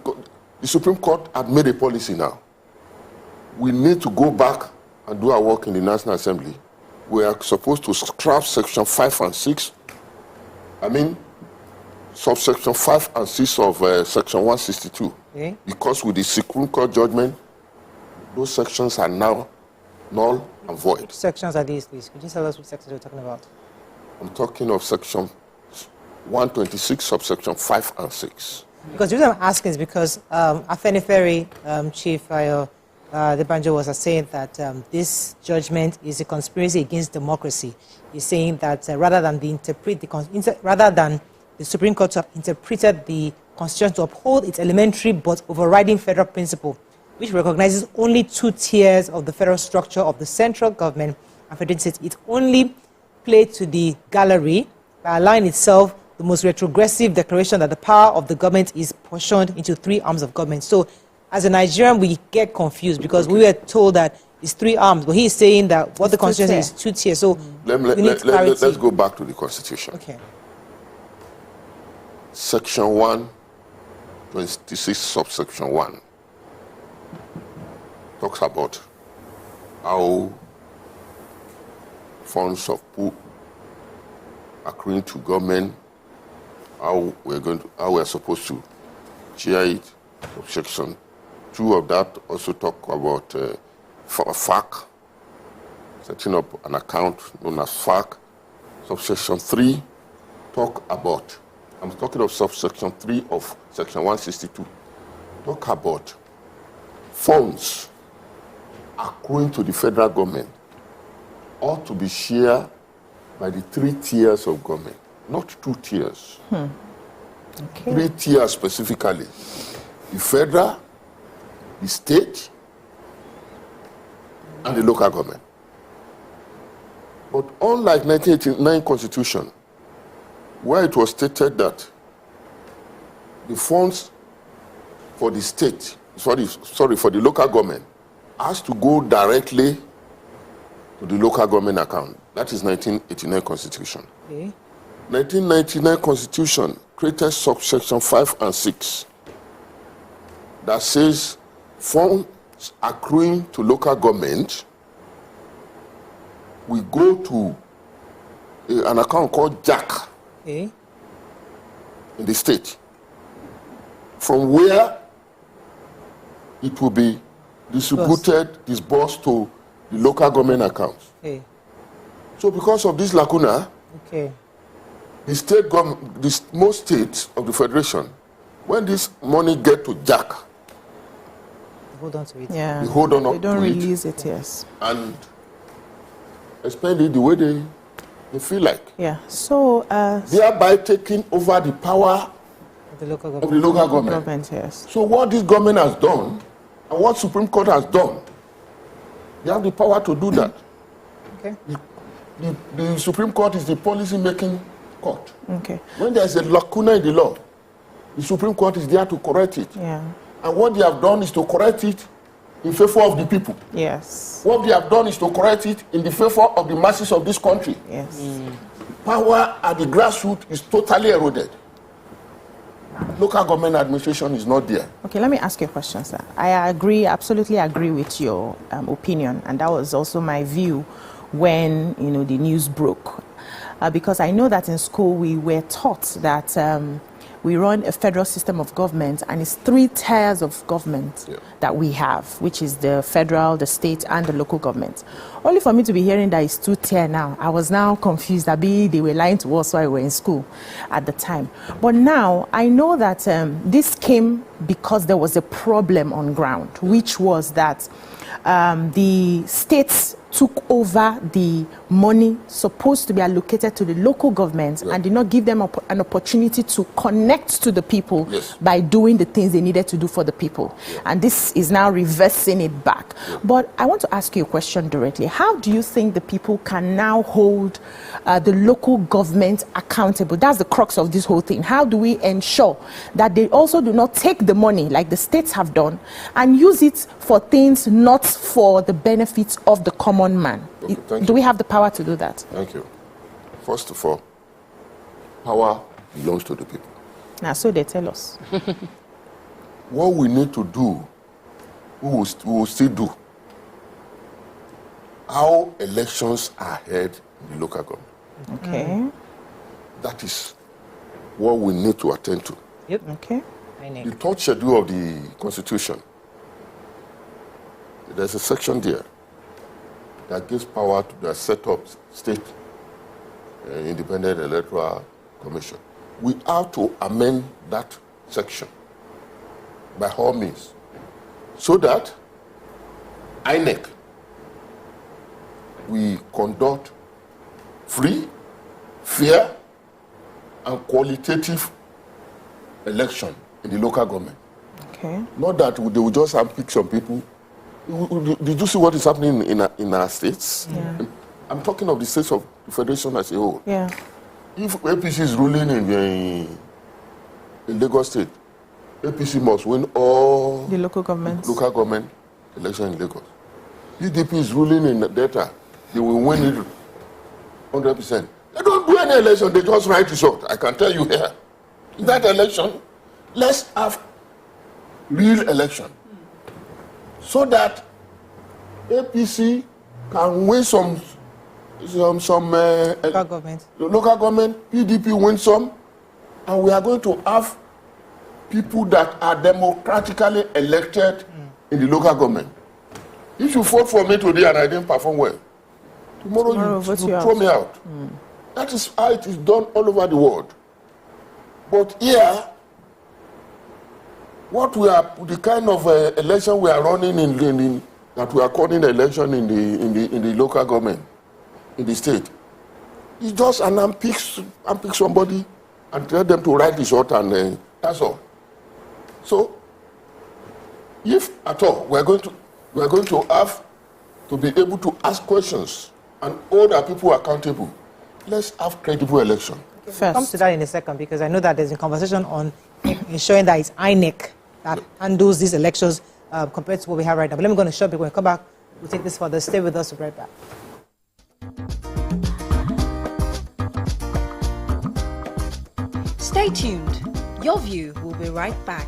Supreme Court had made a policy now. We need to go back and do our work in the National Assembly. We are supposed to scrap Section 5 and 6. Subsection 5 and 6 of Section 162. Okay. Because with the Supreme Court judgment, those sections are now null and void. Which sections are these, please? Could you tell us which sections you're talking about? I'm talking of Section 126, subsection 5 and 6. Because the reason I'm asking is because Afenifere Chief Debanjo was saying that this judgment is a conspiracy against democracy. He's saying that rather than the Supreme Court to have interpreted the Constitution to uphold its elementary but overriding federal principle, which recognizes only two tiers of the federal structure of the central government and federal states, it only played to the gallery by allowing itself the most retrogressive declaration that the power of the government is portioned into three arms of government. So, as a Nigerian, we get confused because we were told that it's three arms, but he's saying that what the Constitution is two tiers. So, let's go back to the Constitution. Okay. Section 126, subsection 1 talks about how funds of pool accruing to government, how we're supposed to share it. Section 2 of that also talk about FAC, setting up an account known as FAC. Subsection 3 talk about, I'm talking of subsection 3 of Section 162, talk about funds accruing to the federal government ought to be shared by the three tiers of government, not two tiers. Okay. Three tiers specifically: the federal, the state, and the local government. But unlike 1989 Constitution, where it was stated that the funds for the state, for the local government, has to go directly to the local government account. That is 1989 Constitution. Okay. 1999 Constitution created subsection 5 and 6 that says funds accruing to local government will go to an account called JAC in the state, from where it will be disbursed to the local government accounts. Okay. So because of this lacuna, the state government, most states of the federation, when this money get to JAC, hold on to it. Yeah. They hold on They don't to release it, yes. And spend it the way they feel like. Yeah. So thereby taking over the power of the local government. Yes. So what this government has done and what Supreme Court has done, they have the power to do that. Okay. The Supreme Court is the policy making court. Okay. When there is a lacuna in the law, The Supreme Court is there to correct it. Yeah. And what they have done is to correct it in favor of the people. Yes. What they have done is to correct it in the favor of the masses of this country. Yes. Power at the grassroots is totally eroded. Local government administration is not there. Okay, let me ask you a question, sir. I agree, absolutely agree with your opinion, and that was also my view when the news broke. Because I know that in school we were taught that we run a federal system of government, and it's 3 tiers of government that we have, which is the federal, the state, and the local government. Only for me to be hearing that it's 2-tier now, I was now confused. They were lying to us while we were in school at the time. But now I know that this came because there was a problem on ground, which was that the states took over the money supposed to be allocated to the local governments and did not give them an opportunity to connect to the people by doing the things they needed to do for the people. And this is now reversing it back. But I want to ask you a question directly. How do you think the people can now hold the local government accountable? That's the crux of this whole thing. How do we ensure that they also do not take the money like the states have done and use it for things not for the benefits of the common man? Okay, do we have the power to do that? Thank you. First of all, power belongs to the people. Now, so they tell us. What we need to do, we will still do. How elections are held in the local government. Okay. That is what we need to attend to. Yep. Okay. The 3rd schedule of the Constitution, there's a section there that gives power to the set-up state independent electoral commission. We have to amend that section by all means so that INEC we conduct free, fair, and qualitative election in the local government. Okay. Not that they will just pick some people. Did you see what is happening in our states? Yeah. I'm talking of the states of the federation as a whole. Yeah. If APC is ruling in Lagos State, APC must win all the local government election in Lagos. PDP is ruling in Delta, they will win it 100%. They don't do any election, they just write result. I can tell you here. In that election, let's have real election so that APC can win some local government, PDP win some, and we are going to have people that are democratically elected in the local government. If you vote for me today and I didn't perform well, tomorrow you throw me out. That is how it is done all over the world. But here, the kind of election we are running in that we are calling the election in the local government, in the state, it's just an unpick somebody and tell them to write the short and that's all. So, if at all we are going to have to be able to ask questions and hold our people accountable, let's have credible election. We'll come to that in a second because I know that there's a conversation on ensuring that it's INEC that handles these elections compared to what we have right now. But let me go on a short break. When we come back, we'll take this further. Stay with us. We'll be right back. Stay tuned. Your View will be right back.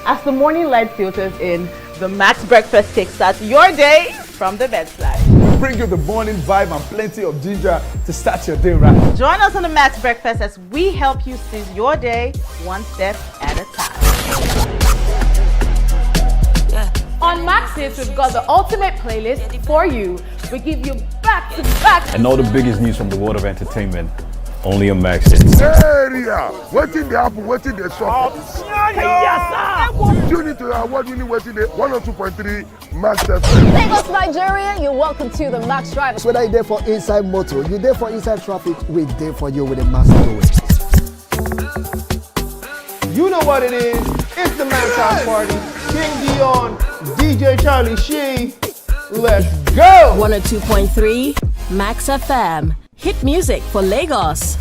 As the morning light filters in, the Max Breakfast kickstarts your day from the bedside. We bring you the morning vibe and plenty of ginger to start your day right. Join us on the Max Breakfast as we help you seize your day one step at a time. On Max Hits, we've got the ultimate playlist for you. We give you back-to-back. And all the biggest news from the world of entertainment, only on Max Hits. Area! Waiting the apple, waiting the shop. Tune into our award-winning waiting the 102.3 Max FM. Lagos, Nigeria, you're welcome to the Max Drive. Whether you're there for inside motor, you're there for inside traffic, we're there for you with a Max Drive. You know what it is. It's the Max House Party. King Dion, DJ Charlie Shee. Let's go! 102.3 Max FM. Hit music for Lagos.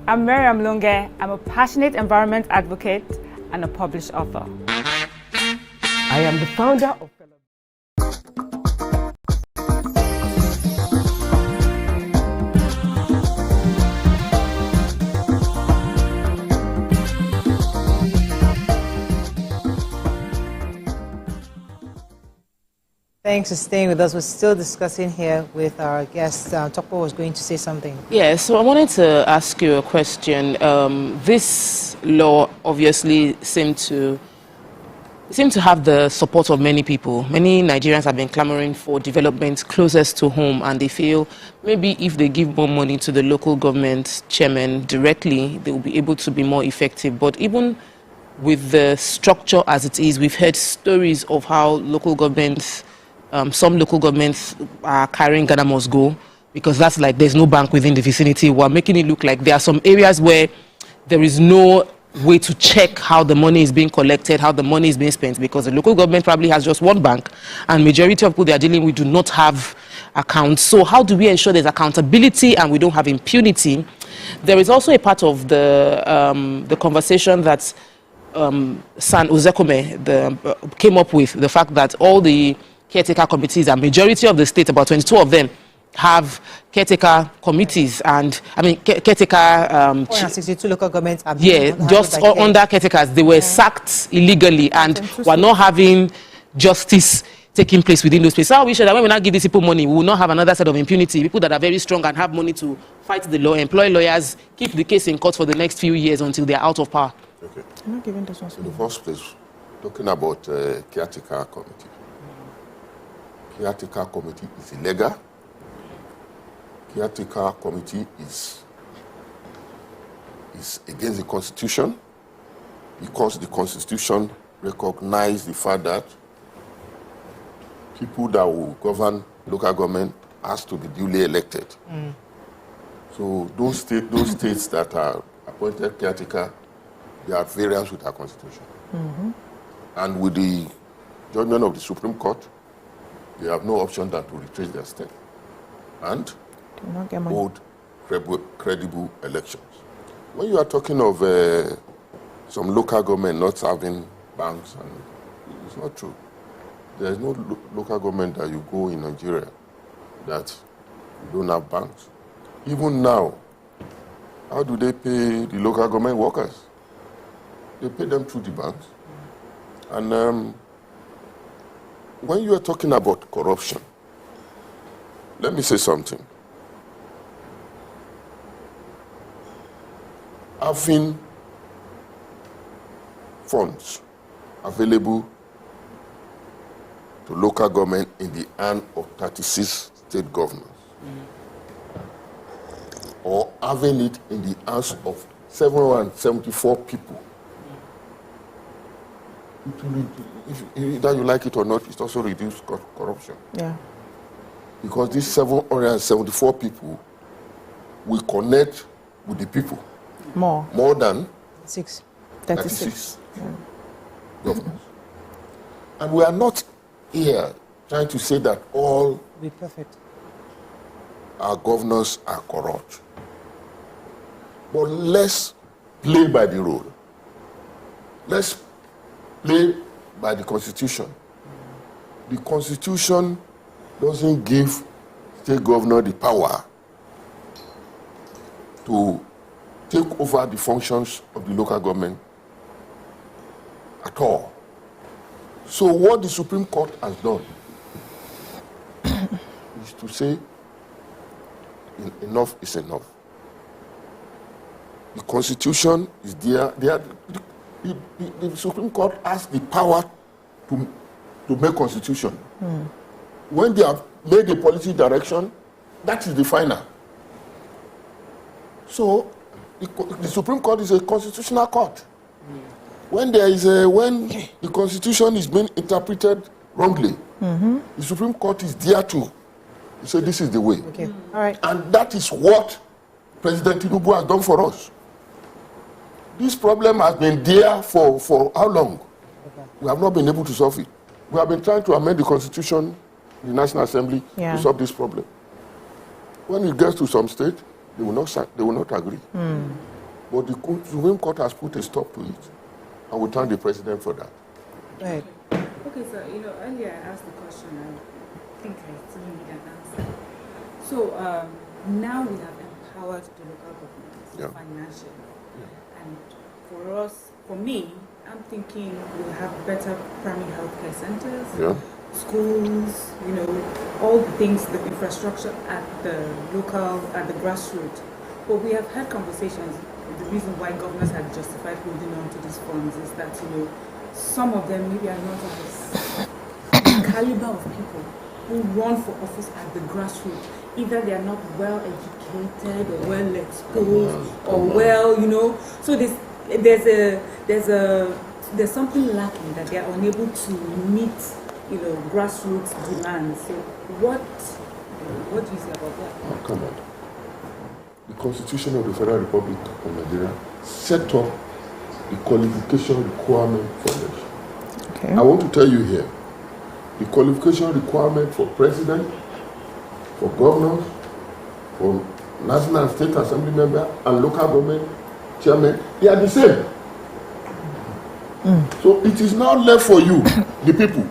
I'm Miriam Lunge. I'm a passionate environment advocate and a published author. I am the founder of Thanks for staying with us. We're still discussing here with our guest. Tokpo was going to say something. Yeah, so I wanted to ask you a question. This law obviously seemed to have the support of many people. Many Nigerians have been clamoring for development closest to home, and they feel maybe if they give more money to the local government chairman directly, they will be able to be more effective. But even with the structure as it is, we've heard stories of how local governments, some local governments are carrying Ghana must go, because that's like there's no bank within the vicinity. We're making it look like there are some areas where there is no way to check how the money is being collected, how the money is being spent, because the local government probably has just one bank, and majority of people they are dealing with do not have accounts. So how do we ensure there's accountability and we don't have impunity? There is also a part of the conversation that San Ozekome came up with, the fact that all the caretaker committees, and majority of the state, about 22 of them, have caretaker committees, and I mean caretaker. 62 local governments. Just under caretakers, they were sacked illegally, and we're not having justice taking place within those places. So we should that when we not give these people money, we will not have another set of impunity. People that are very strong and have money to fight the law, employ lawyers, keep the case in court for the next few years until they are out of power. Okay. I'm not giving this one. In the first place, talking about caretaker committee. Caretaker committee is illegal. Caretaker committee is against the Constitution, because the Constitution recognizes the fact that people that will govern local government has to be duly elected. So those states that are appointed caretaker, they are at variance with our Constitution. And with the judgment of the Supreme Court, they have no option than to retrace their step and hold credible elections. When you are talking of some local government not having banks, and it's not true. There is no local government that you go in Nigeria that you don't have banks. Even now, how do they pay the local government workers? They pay them through the banks. And when you are talking about corruption, let me say something. Having funds available to local government in the hand of 36 state governors, or having it in the hands of 774 people. Either you like it or not, it also reduces corruption. Yeah. Because these 774 people will connect with the people. More than 36 governors. And we are not here trying to say that all be perfect. Our governors are corrupt. But let's play by the rule. Let's play by the Constitution. The Constitution doesn't give state governor the power to take over the functions of the local government at all. So what the Supreme Court has done is to say enough is enough. The Constitution is there. The Supreme Court has the power to make Constitution. When they have made the policy direction, that is the final. So the Supreme Court is a constitutional court. When the Constitution is being interpreted wrongly, the Supreme Court is there to say this is the way. Okay. All right. And that is what President Tinubu has done for us. This problem has been there for how long? We have not been able to solve it. We have been trying to amend the Constitution in the National Assembly to solve this problem. When it gets to some state, they will not agree. But the Supreme Court has put a stop to it. And we thank the President for that. Right. Okay, so, earlier I asked the question, I think I still need an answer. So, now we have empowered the local governments financially. And for us, for me, I'm thinking we'll have better primary healthcare centers, schools, all the things, the infrastructure at the local, at the grassroots. But we have had conversations. The reason why governors have justified holding on to these funds is that, some of them maybe are not of the caliber of people who run for office at the grassroots. Either they are not well educated or well exposed or well, so there's something lacking that they are unable to meet, grassroots demands. So what do you say about that? Come on. The Constitution of the Federal Republic of Nigeria set up the qualification requirement for election. Okay. I want to tell you here, the qualification requirement for president, for governors, for national and state assembly members, and local government chairman, they are the same. So it is now left for you, the people.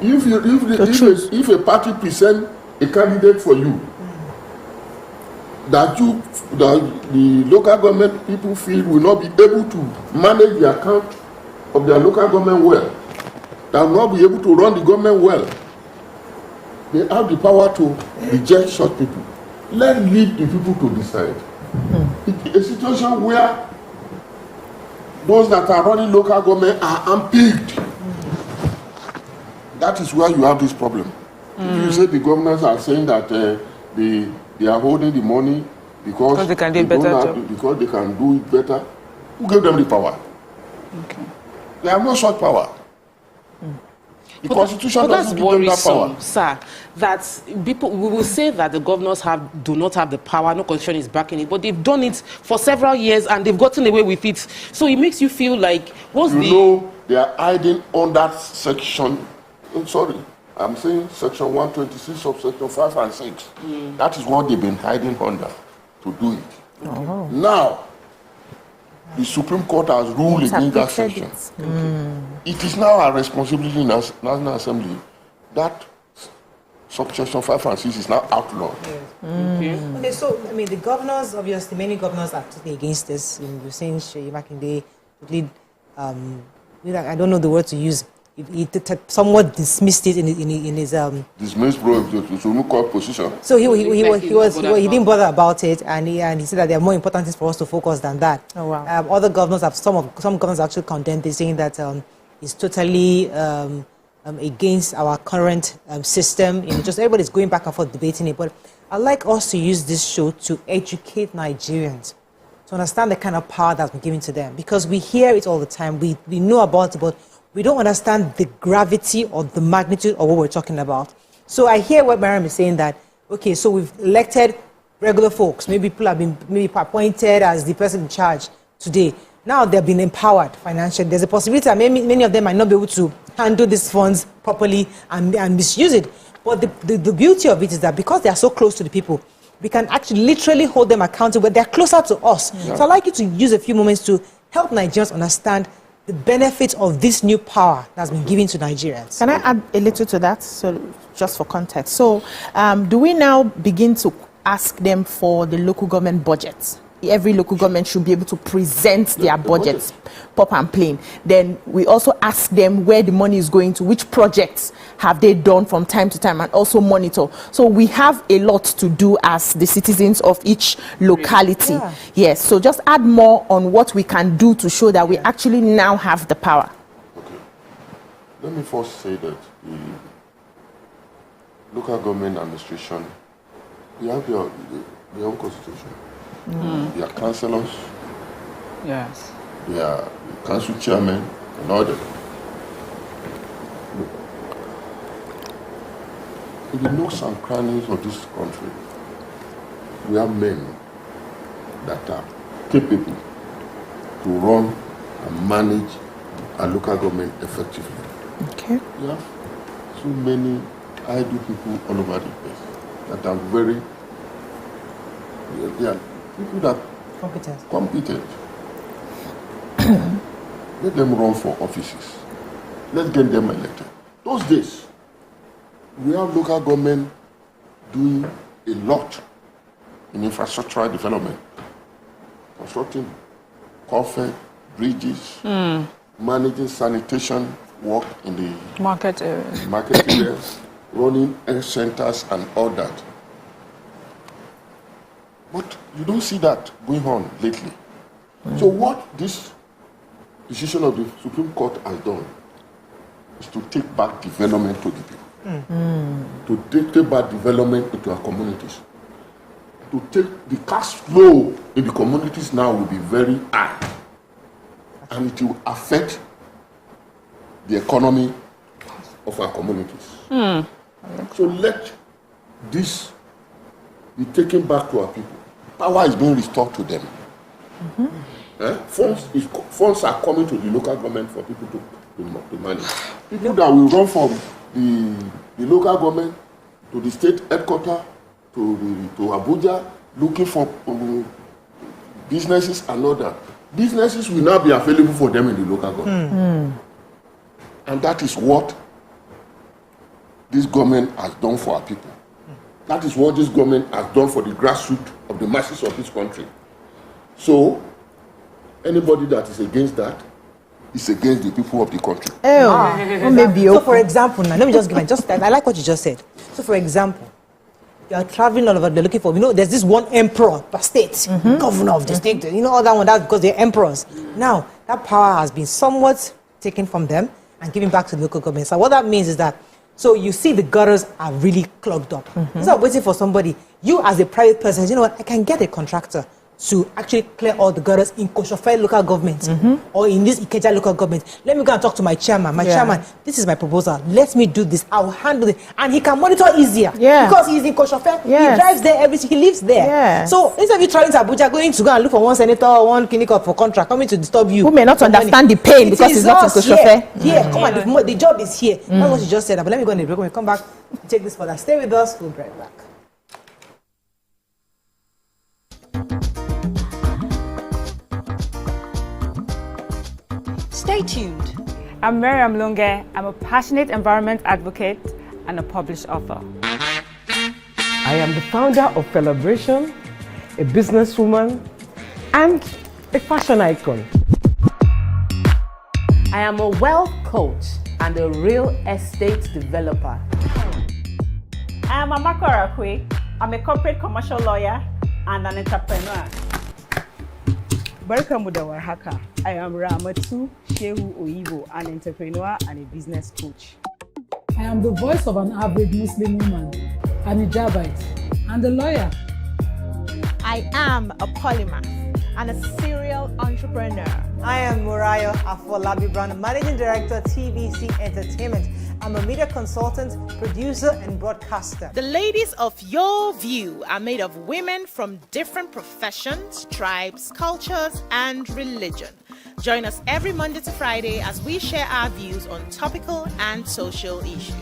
If a party present a candidate for you, that the local government people feel will not be able to manage the account of their local government well, that will not be able to run the government well, they have the power to reject such people. Let's leave the people to decide. A situation where those that are running local government are unpaid. That is where you have this problem. You say the governors are saying that they are holding the money because they can do it better. Because they can do it better. Who gave them the power? Okay. They have no such power. The Constitution doesn't give them that power. Sir, that we will say that the governors do not have the power, no constitution is backing it, but they've done it for several years and they've gotten away with it. So it makes you feel like, they are hiding on that section. I'm sorry, I'm saying section 126 subsection 5 and 6. That is what they've been hiding under to do it. Now, the Supreme Court has ruled against that section. It is now our responsibility in the National Assembly that subsection 5 and 6 is now outlawed. Okay, so, the governors, obviously, many governors are totally against this. We're saying Seyi Makinde lead, I don't know the word to use. He somewhat dismissed it in his dismissed, bro, the Supreme Court position. So he didn't bother about it, and he said that there are more important things for us to focus than that. Oh wow. Other governors have some governors actually condemned this, saying that it's totally against our current system. Just everybody's going back and forth debating it. But I'd like us to use this show to educate Nigerians, to understand the kind of power that's been given to them. Because we hear it all the time. We know about it, but we don't understand the gravity or the magnitude of what we're talking about. So I hear what Mariam is saying, that, okay, so we've elected regular folks. Maybe people have been appointed as the person in charge today. Now they've been empowered financially. There's a possibility that many of them might not be able to handle these funds properly and misuse it. But the beauty of it is that because they are so close to the people, we can actually literally hold them accountable. They're closer to us. Yeah. So I'd like you to use a few moments to help Nigerians understand the benefits of this new power that's been given to Nigerians. Can I add a little to that? So just for context. So do we now begin to ask them for the local government budgets? Every local government should be able to present their budgets, pop and plain. Then we also ask them where the money is going to, which projects have they done from time to time, and also monitor. So we have a lot to do as the citizens of each locality. Yeah. Yes, so just add more on what we can do to show that we actually now have the power. Okay. Let me first say that the local government administration, we have their own constitution. They are councillors. Yes. They are council chairmen and all that. In the nooks and crannies of this country, we have men that are capable to run and manage a local government effectively. Okay. We have so many idle people all over the place that are very, they are people that competent. Let them run for offices. Let's get them elected. Those days, we have local government doing a lot in infrastructural development, constructing coffee, bridges, managing sanitation work in the market areas, running health centers and all that. But you don't see that going on lately. So what this decision of the Supreme Court has done is to take back development to the people. To take back development into our communities. To take the cash flow in the communities now will be very high. And it will affect the economy of our communities. So let this be taken back to our people. Power is being restored to them. Funds are coming to the local government for people to manage. People that will run from the local government to the state headquarters to Abuja looking for businesses and all that. Businesses will now be available for them in the local government. And that is what this government has done for our people. That is what this government has done for the grassroots of the masses of this country. So, anybody that is against that is against the people of the country. Maybe. So, for example, now, let me just give I like what you just said. So, for example, you are traveling all over, they're looking for, there's this one emperor per state, governor of the state, all that one, that's because they're emperors. Now, that power has been somewhat taken from them and given back to the local government. So, what that means is that, so you see the gutters are really clogged up. Instead of waiting for somebody, you as a private person, you know what, I can get a contractor to actually clear all the gutters in Koshofe local government or in this Ikeja local government. Let me go and talk to my chairman. My chairman, this is my proposal. Let me do this. I'll handle it. And he can monitor easier. Because he's in Koshofe. He drives there everything. He lives there. So instead of you traveling to Abuja, going to go and look for one senator or one clinic for contract, coming to disturb you. Who may not understand the pain because he's not in Koshofe. Come on, the job is here. That's what you just said. But let me go on the break. When we come back, take this further. Stay with us. We'll be right back. Stay tuned. I'm Mariam Lunge. I'm a passionate environment advocate and a published author. I am the founder of Celebration, a businesswoman, and a fashion icon. I am a wealth coach and a real estate developer. I am Amako Arakwe. I'm a corporate commercial lawyer and an entrepreneur. Barka mu da warhaka. I am Ramatu Shehu Oyibo, an entrepreneur and a business coach. I am the voice of an average Muslim woman, an hijabite, and a lawyer. I am a polymath and a serial entrepreneur. I am Murayo Afolabi Brown, Managing Director, TVC Entertainment. I'm a media consultant, producer, and broadcaster. The ladies of your view are made of women from different professions, tribes, cultures, and religion. Join us every Monday to Friday as we share our views on topical and social issues.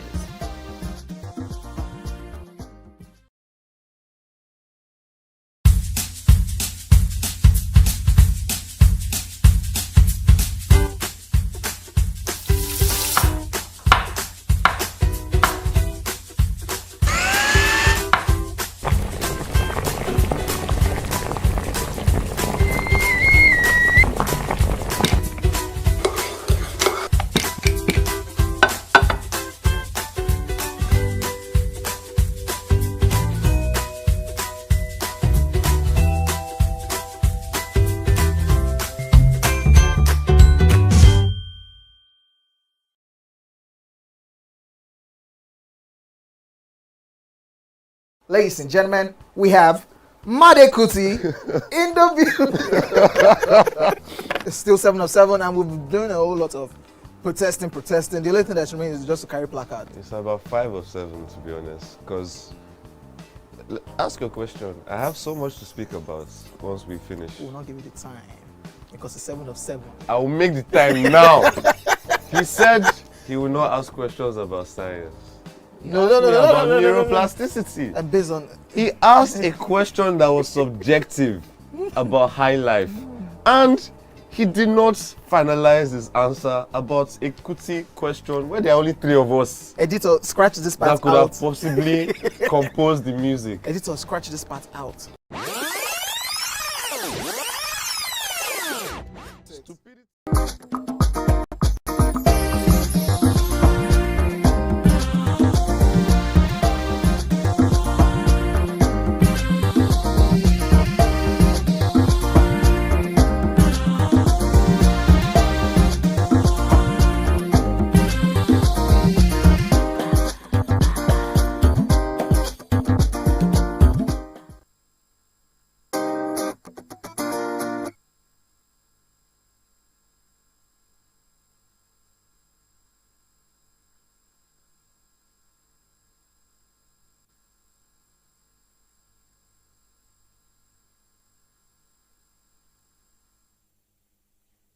Ladies and gentlemen, we have Made Kuti in the building. It's still 7 of 7, and we've been doing a whole lot of protesting. The only thing that remains is just to carry placard. It's about 5 of 7, to be honest, because ask your question. I have so much to speak about once we finish. We will not give you the time because it's 7 of 7. I will make the time now. He said he will not ask questions about science. No, neuroplasticity. And based on he asked a question that was subjective about high life, and he did not finalize his answer about a Kuti question where there are only 3 of us. Editor, scratch this part out. That could have possibly composed the music. Editor, scratch this part out.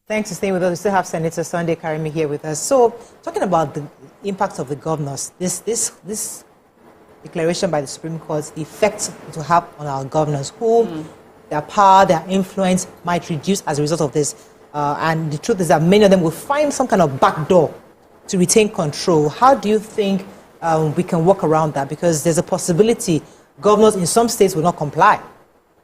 Thanks for staying with us. We still have Senator Sunday Karimu here with us. So, talking about the impact of the governors, this declaration by the Supreme Court, the effect it will have on our governors, who their power, their influence might reduce as a result of this. And the truth is that many of them will find some kind of backdoor to retain control. How do you think we can work around that? Because there's a possibility governors in some states will not comply.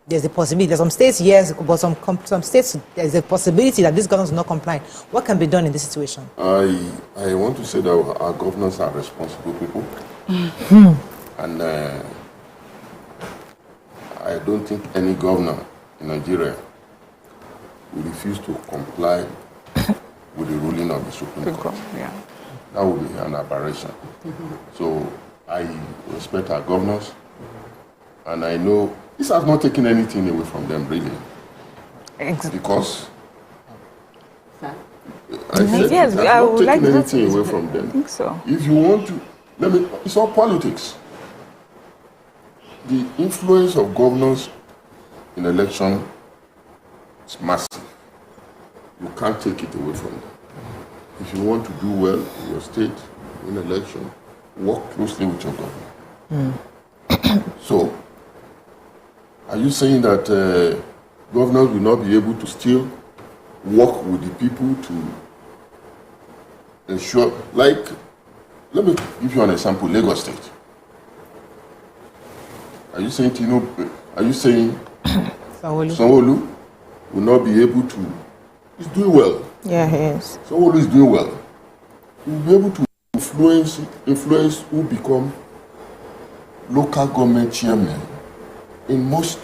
There's a possibility. There's some states, yes, but some states, there's a possibility that these governors will not comply. What can be done in this situation? I want to say that our governors are responsible people. And I don't think any governor in Nigeria will refuse to comply with the ruling of the Supreme Court. Yeah. That would be an aberration. So I respect our governors, and I know this has not taken anything away from them, really. Because yes, I would like to take anything away from them. I think so. If you want to, it's all politics. The influence of governors in election is massive. You can't take it away from them. If you want to do well in your state, in election, work closely with your governor. So, are you saying that governors will not be able to still work with the people to ensure, like, let me give you an example, Lagos State. Are you saying Sanwo-Olu will not be able to, he's doing well. Yeah, he is. Sanwo-Olu is doing well. He will be able to influence who become local government chairmen in most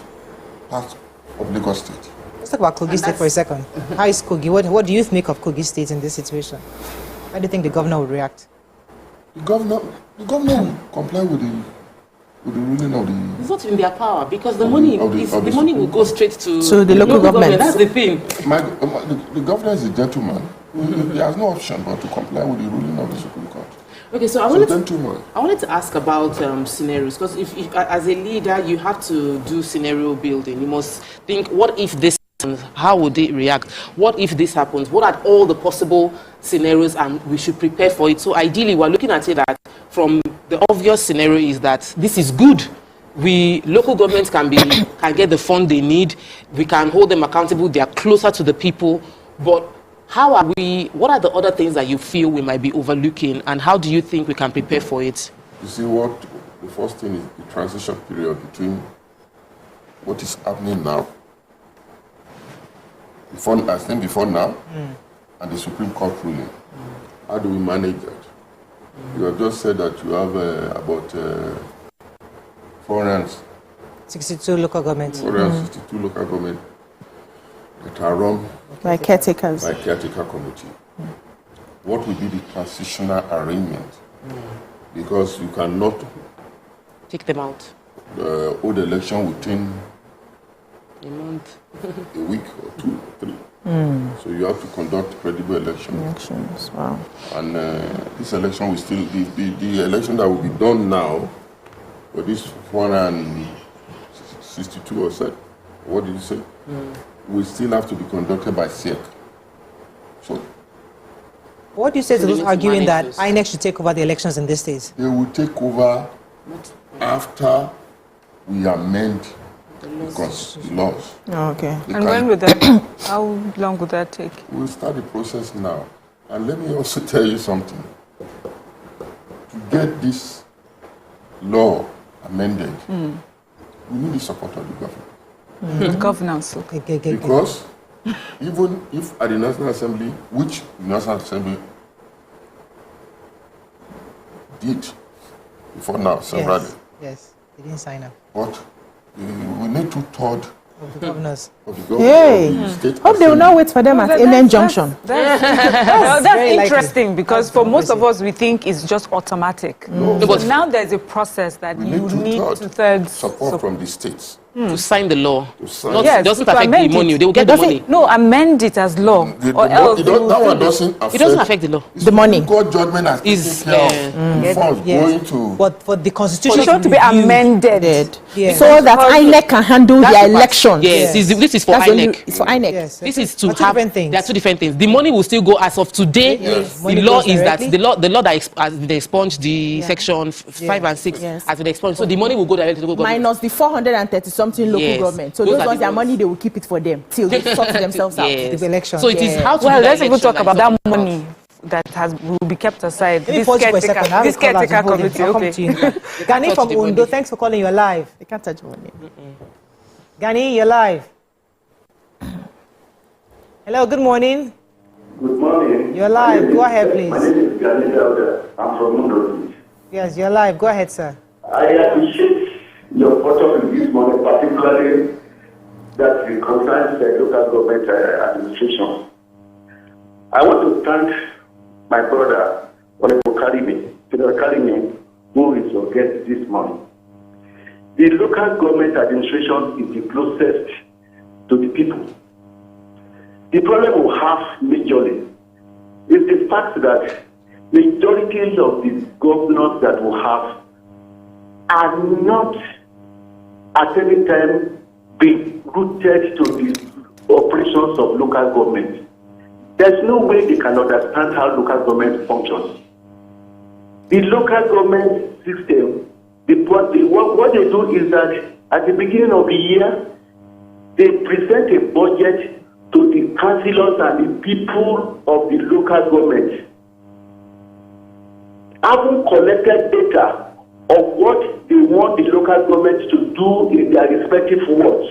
parts of Lagos State. Let's talk about Kogi State for a second. How is Kogi? What do you make of Kogi State in this situation? How do you think the governor will react? The governor will comply with the ruling of the... It's not in their power because the money will go straight to the local government. That's the thing. The governor is a gentleman. He has no option but to comply with the ruling of the Supreme Court. Okay, so I wanted to ask about scenarios, because if as a leader you have to do scenario building. You must think, what if this happens? How would they react? What if this happens? What are all the possible scenarios, and we should prepare for it? So ideally we're looking at it that from the obvious scenario is that this is good. Local governments can get the fund they need. We can hold them accountable. They are closer to the people. But what are the other things that you feel we might be overlooking, and how do you think we can prepare for it? You see, the first thing is the transition period between what is happening now, before now, and the Supreme Court ruling. How do we manage that? You have just said that you have about 462 local governments. 462 local governments that are run by caretakers. By caretaker committee. What will be the transitional arrangement? Because you cannot take them out. Hold the election within a month, a week or 2 or 3. So you have to conduct credible elections. Wow. And this election will still the election that will be done now, for this 462 or so. What did you say? Will still have to be conducted by SEC. So, what do you say to those arguing that INEC should take over the elections in these days? They will take over after we amend the laws. Oh, okay. And when would that? How long would that take? We'll start the process now. And let me also tell you something. To get this law amended, we need the support of the government. Governance. Because even if at the National Assembly, which the National Assembly did before now, severally. Yes, they didn't sign up. But we need 2/3 of the governors. Hope they will not wait for them at Alien Junction. That's interesting, because for most of us we think it's just automatic. But now there's a process that you need 2/3 support from the states. To sign the law. Yes, it doesn't affect the money. They will get the money. No, amend it as law. That one doesn't affect. It doesn't affect the law. The money. God judgment has taken care of funds going to. But for the constitution to be amended, yes, so that INEC can handle their elections. Yes, this is for INEC. It's for INEC. Yes, this is to have. There are two different things. The money will still go as of today. Yes. The law is that the law that they expunged the section 5 and 6 as they expunged. So the money will go directly to the government. Minus the 430 something local government. So those ones, their money, they will keep it for them till they sort themselves out. The election. So it is how to. Well, let's even talk about that money that will be kept aside. This caretaker committee. Okay. Gani from Undo, thanks for calling. You're live. They can't touch money. Gani, you're live. Hello, good morning. Good morning. You're live. Go ahead, please. My name is Gani Dauda. I'm from Undo. Yes, you're live. Go ahead, sir. I appreciate your photo this morning, particularly that concerns the local government administration. I want to thank my brother, Honorable Karimu, who is your guest this morning. The local government administration is the closest to the people. The problem we have majorly is the fact that majority of the governors that we have are not at any time being rooted to the operations of local government. There's no way they can understand how local government functions. The local government system, what they do is that at the beginning of the year, they present a budget to the councillors and the people of the local government. Having collected data of what they want the local government to do in their respective wards,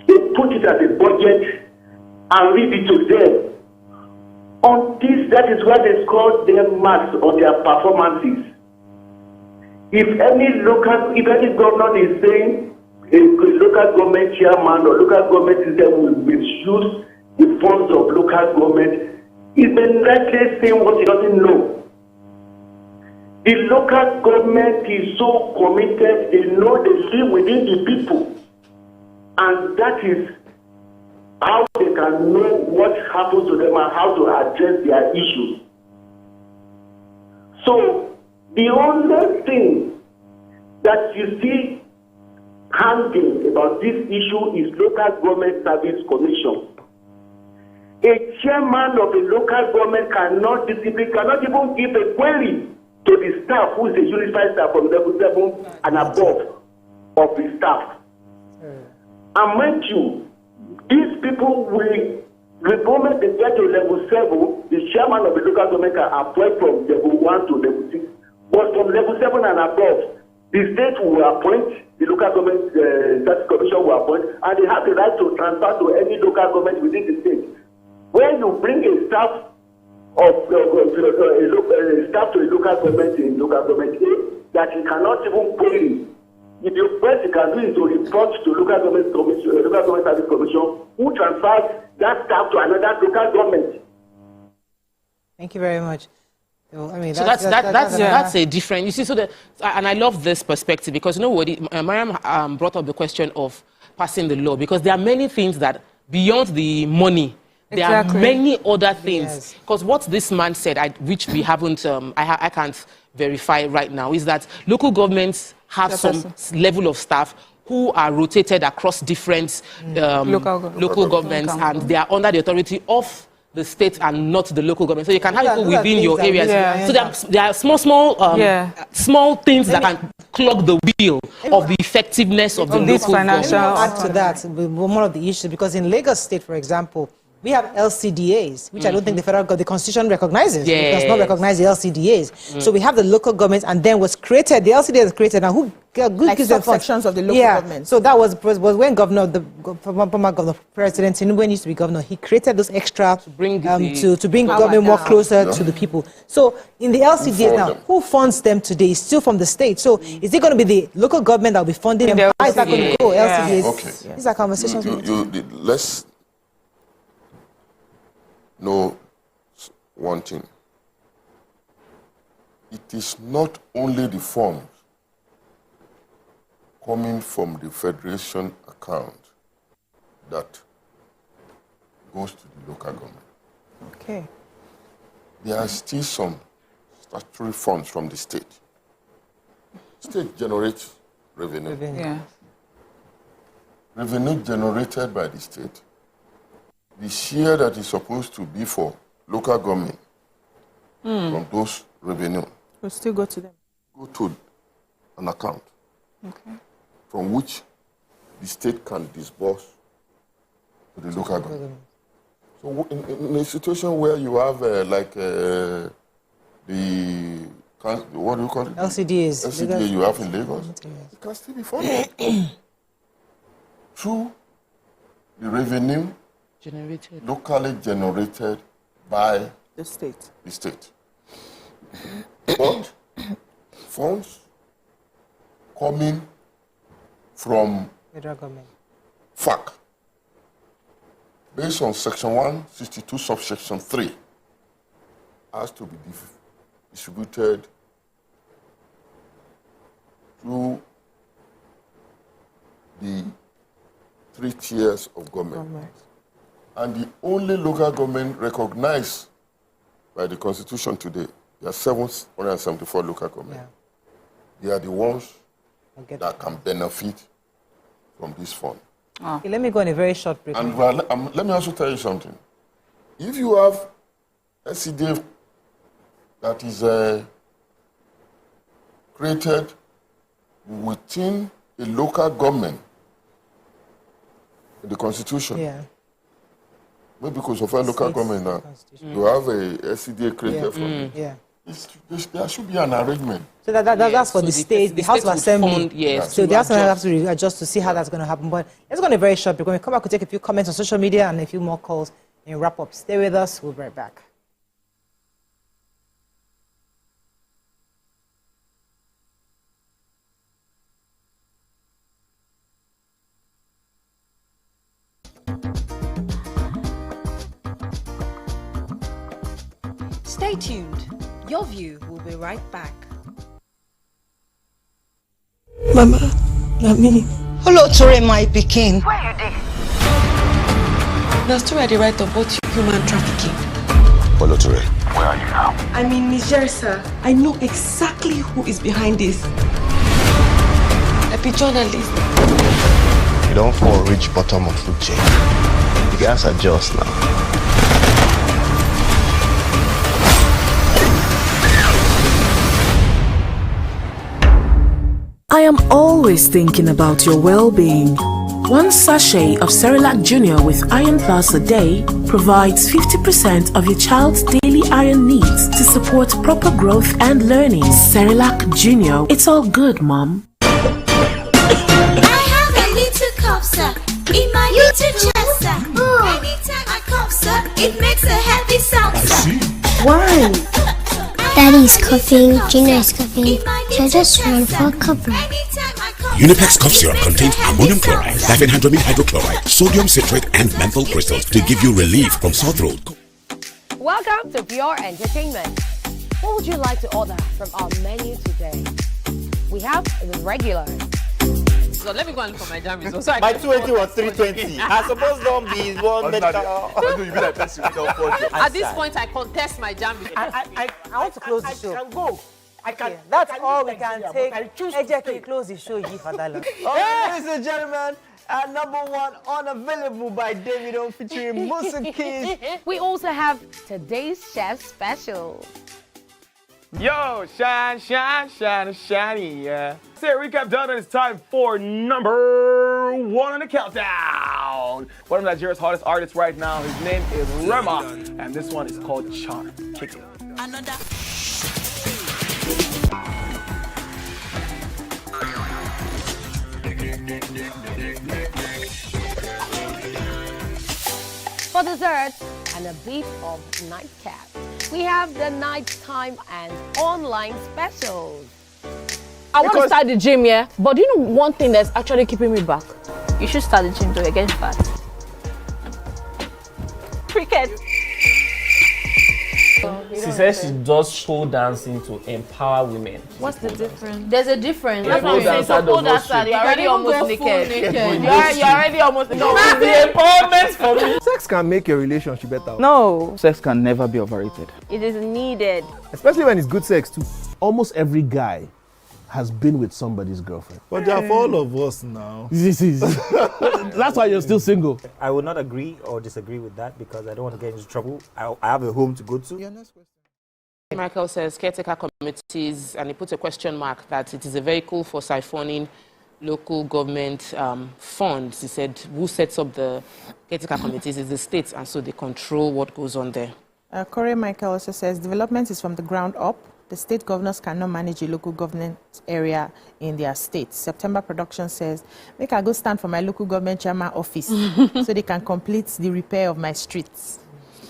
they put it as a budget and read it to them. On this, that is why they score their marks on their performances. If any governor is saying a local government chairman or local government system will misuse the funds of local government, he's been rightly saying what he doesn't know. The local government is so committed, they know they live within the people. And that is how they can know what happens to them and how to address their issues. So the only thing that you see hanging about this issue is Local Government Service Commission. A chairman of a local government cannot even give a query to the staff who is a unified staff from level 7 and above of the staff. And mind you, these people will, the moment they get to level 7, the chairman of the local government can appoint from level 1 to level 6. But from level 7 and above, the state will appoint, the local government service commission will appoint, and they have the right to transfer to any local government within the state. When you bring a staff of staff to a local government in local government A, that he cannot even query. If the best he can do is to report to local government commission, local government service commission, who transfers that staff to another local government. Thank you very much. So, I mean, that's a different. You see, so and I love this perspective because you know what, Mariam brought up the question of passing the law because there are many things that beyond the money. There are many other things. Because what this man said, which we haven't, I can't verify right now, is that local governments have some level of staff who are rotated across different local governments, and they are under the authority of the state and not the local government. So you can have people within your areas. So there are small things that can clog the wheel of the effectiveness of the local government. Add to that, one of the issues, because in Lagos State, for example, we have LCDAs, which I don't think the federal government, the constitution recognizes. It does not recognize the LCDAs. So we have the local governments, and then was created, the LCDA was created. Now, who gives them sections of the local government? So that was when Governor, the former Governor, President Tinubu used to be governor, he created those extra to bring government more closer to the people. So in the LCDAs now, who funds them today? It's still from the state. So is it going to be the local government that will be funding them? How is that going to go? LCDAs. Okay. These are conversations. Let's know one thing. It is not only the funds coming from the federation account that goes to the local government. Okay. There are still some statutory funds from the state. State generates revenue. Revenue generated by the state. The share that is supposed to be for local government from those revenue will still go to them. Go to an account from which the state can disburse to the local government. So in a situation where you have the what do you call it? LCDAs. LCDA you have in Lagos, it can still be funded through the revenue locally generated by the state. But funds coming from federal government, FAC, based on Section 162, subsection 3, has to be distributed through the 3 tiers of government. And the only local government recognized by the Constitution today, there are 774 local governments. They are the ones that can benefit from this fund. Okay, let me go on a very short break. And let me also tell you something. If you have SCDF that is created within a local government, in the Constitution, maybe because of our local government now, you have a SCDA created from it. There should be an arrangement. So that's for the state, the House of Assembly. So the House of Assembly have to adjust to see how that's going to happen. But let's go on a very short break. When we come back, we'll take a few comments on social media and a few more calls and wrap up. Stay with us. We'll be right back. Stay tuned. Your View will be right back. Mama, Nami. Hello, Tore, my Peking. Where you there? The story at the right of what human trafficking. Hello, Tore. Where are you now? I'm in Niger, sir. I know exactly who is behind this. A journalist. You don't fall reach bottom of food chain. You guys are just now. I am always thinking about your well-being. One sachet of Cerelac Junior with Iron Plus a day provides 50% of your child's daily iron needs to support proper growth and learning. Cerelac Junior, it's all good, Mom. I have a little cup, sir, in my little chest, sir. Anytime I cough, sir, it makes a happy sound, sir. Why? Daddy's coughing, Gina is coughing, so just run for cover. Unipex cough syrup contains ammonium chloride, diphenhydramine hydrochloride, sodium citrate, and menthol crystals to give you relief from sore throat. Welcome to Pure Entertainment. What would you like to order from our menu today? We have the regular. So let me go and look for my jam results. My 280 was 320. I suppose don't be one medical. At this point, I contest my jam results. I want to close the show. I can go. I can. That's all we can take. Ejeki, close the show. Ladies and gentlemen, #1 unavailable by Davido featuring Musa Keys. We also have today's chef special. Yo, shine, shine, shine, shiny, yeah. Say recap done, and it's time for #1 on the countdown. One of Nigeria's hottest artists right now. His name is Rema, and this one is called Charm. Kick it. For dessert and a bit of nightcap, we have the nighttime and online specials. I want to start the gym, yeah? But do you know one thing that's actually keeping me back? You should start the gym to get fat. Cricket. She says she does pole dancing to empower women. What's the difference? There's a difference. That's what I'm saying. So pole dancer, you're already almost naked. You're already almost naked. No, it's the empowerment for me. Sex can make your relationship better. No. Sex can never be overrated. It is needed. Especially when it's good sex too. Almost every guy has been with somebody's girlfriend. But they are for all of us now. That's why you're still single. I would not agree or disagree with that because I don't want to get into trouble. I have a home to go to. Michael says caretaker committees, and he puts a question mark that it is a vehicle for siphoning local government funds. He said, who sets up the caretaker committees is the states, and so they control what goes on there. Corey Michael also says, development is from the ground up. The state governors cannot manage a local government area in their states. September Production says, make I go stand for my local government chairman office so they can complete the repair of my streets.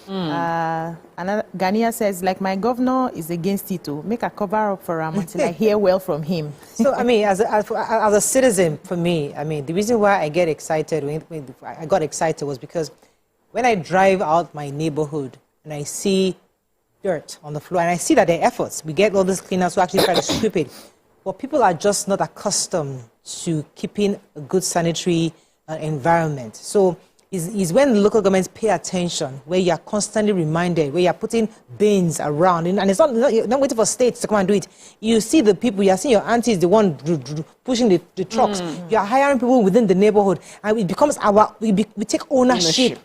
Another Ghania says, like my governor is against it too. Make a cover up for him until I hear well from him. So, I mean, as a citizen, for me, I mean, the reason why I get excited, when I got excited was because when I drive out my neighborhood and I see dirt on the floor, and I see that there are efforts. We get all these cleaners who actually try to sweep it. But people are just not accustomed to keeping a good sanitary environment. So is when local governments pay attention, where you are constantly reminded, where you are putting bins around, and it's not, you're not waiting for states to come and do it. You see the people, you are seeing your aunties, the one pushing the trucks. You are hiring people within the neighborhood, and it becomes we take ownership.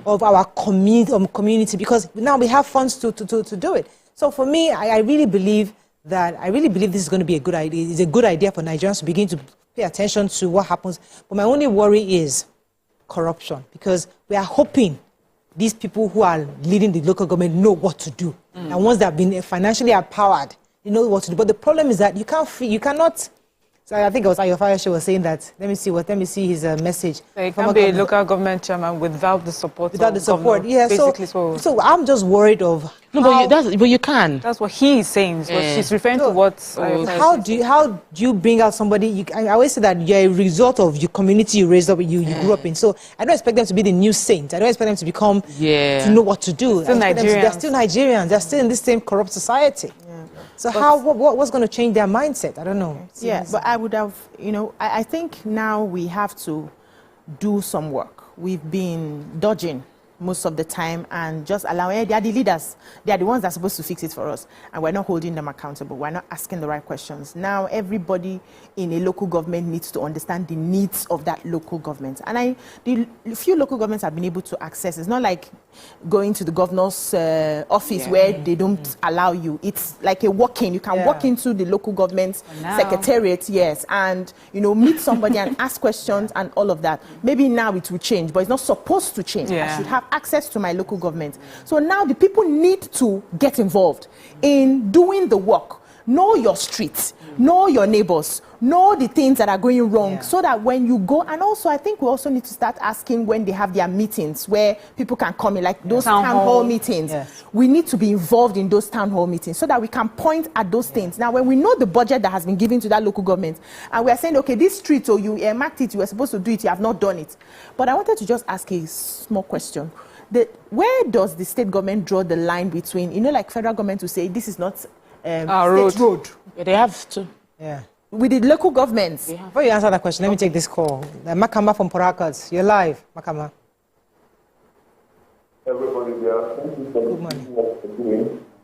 Of our community, because now we have funds to do it. So for me, I really believe this is going to be a good idea. It's a good idea for Nigerians to begin to pay attention to what happens. But my only worry is corruption, because we are hoping these people who are leading the local government know what to do. And once they have been financially empowered, you know what to do. But the problem is that you cannot. So I think it was Ayofaya was saying that. Let me see his message. So it can be a local government chairman without the support. Without the support, governor, yeah. So I'm just worried of. No, but you can. That's what he is saying. So she's referring to what. How do you bring out somebody? I always say that you're a result of your community you raised up, you grew up in. So I don't expect them to be the new saint. I don't expect them to become to know what to do. They're still Nigerians. They're still Nigerians. They're still in this same corrupt society. So what's going to change their mindset? I don't know. Yeah, but I would have, I think now we have to do some work. We've been dodging most of the time and just allowing, they are the leaders. They are the ones that are supposed to fix it for us. And we're not holding them accountable. We're not asking the right questions. Now, everybody in a local government needs to understand the needs of that local government. And the few local governments have been able to access. It's not like going to the governor's office where they don't allow you. It's like a walk-in. You can walk into the local government secretariat, and, meet somebody and ask questions and all of that. Maybe now it will change, but it's not supposed to change. I should have access to my local government. So now the people need to get involved in doing the work. Know your streets, know your neighbors, know the things that are going wrong so that when you go, and also I think we also need to start asking when they have their meetings where people can come in, like those town hall meetings. We need to be involved in those town hall meetings so that we can point at those things. Now, when we know the budget that has been given to that local government and we are saying, okay, this street, or you earmarked it, you were supposed to do it, you have not done it. But I wanted to just ask a small question. Where does the state government draw the line between, like federal government to say this is not state road? Yeah, they have to. Yeah. With the local governments. Before you answer that question, let me take this call. Makama from Porakas, you're live. Makama. Everybody there. Good morning.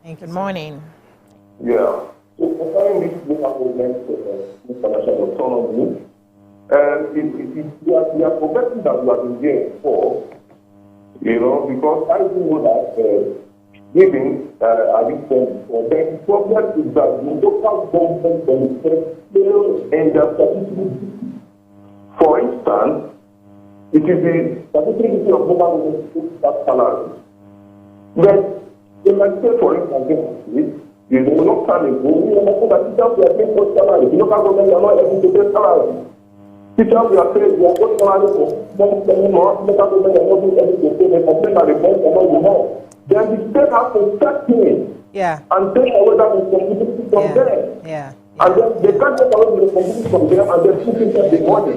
Thank you. Good morning. Yeah. So concerning this local government international autonomy, we are forgetting that we have been there before, because I do know that giving at this point before, the problem is that the local government themselves fail in their statistics. For instance, it is the statistics of local government salaries. But in my state, for instance, is a long time ago, we understand that teachers were paying for salaries. The local government are not able to pay salaries. Teachers were paid, we are going salaries for more, local government are not able to pay, they complain that the bonds are not enough. Then the state has to step in and take away that responsibility from them. And then they can't take away the responsibility from them and then put in the money.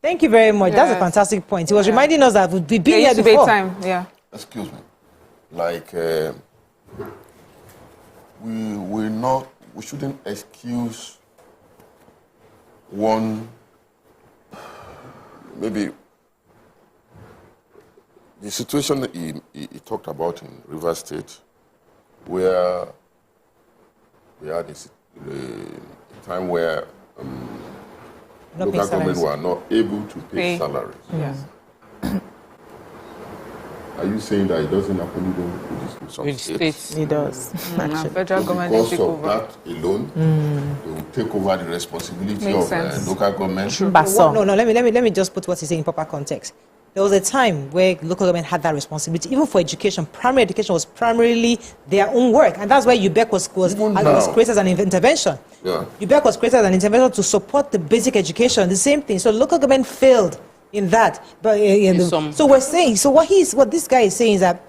Thank you very much. That's a fantastic point. He was reminding us that we've been here before. Excuse me. Like, we shouldn't excuse one, maybe the situation he talked about in River State, where we had a time where local government were not able to pay salaries. Are you saying that it doesn't happen with some states? It does. Federal government because take of over. That alone, they will take over the responsibility of local government. No, let me just put what he's saying in proper context. There was a time where local government had that responsibility, even for education. Primary education was primarily their own work, and that's why UBEC was created as an intervention. UBEC was created as an intervention to support the basic education, the same thing. So local government failed in that. But so we're saying, so what this guy is saying is that,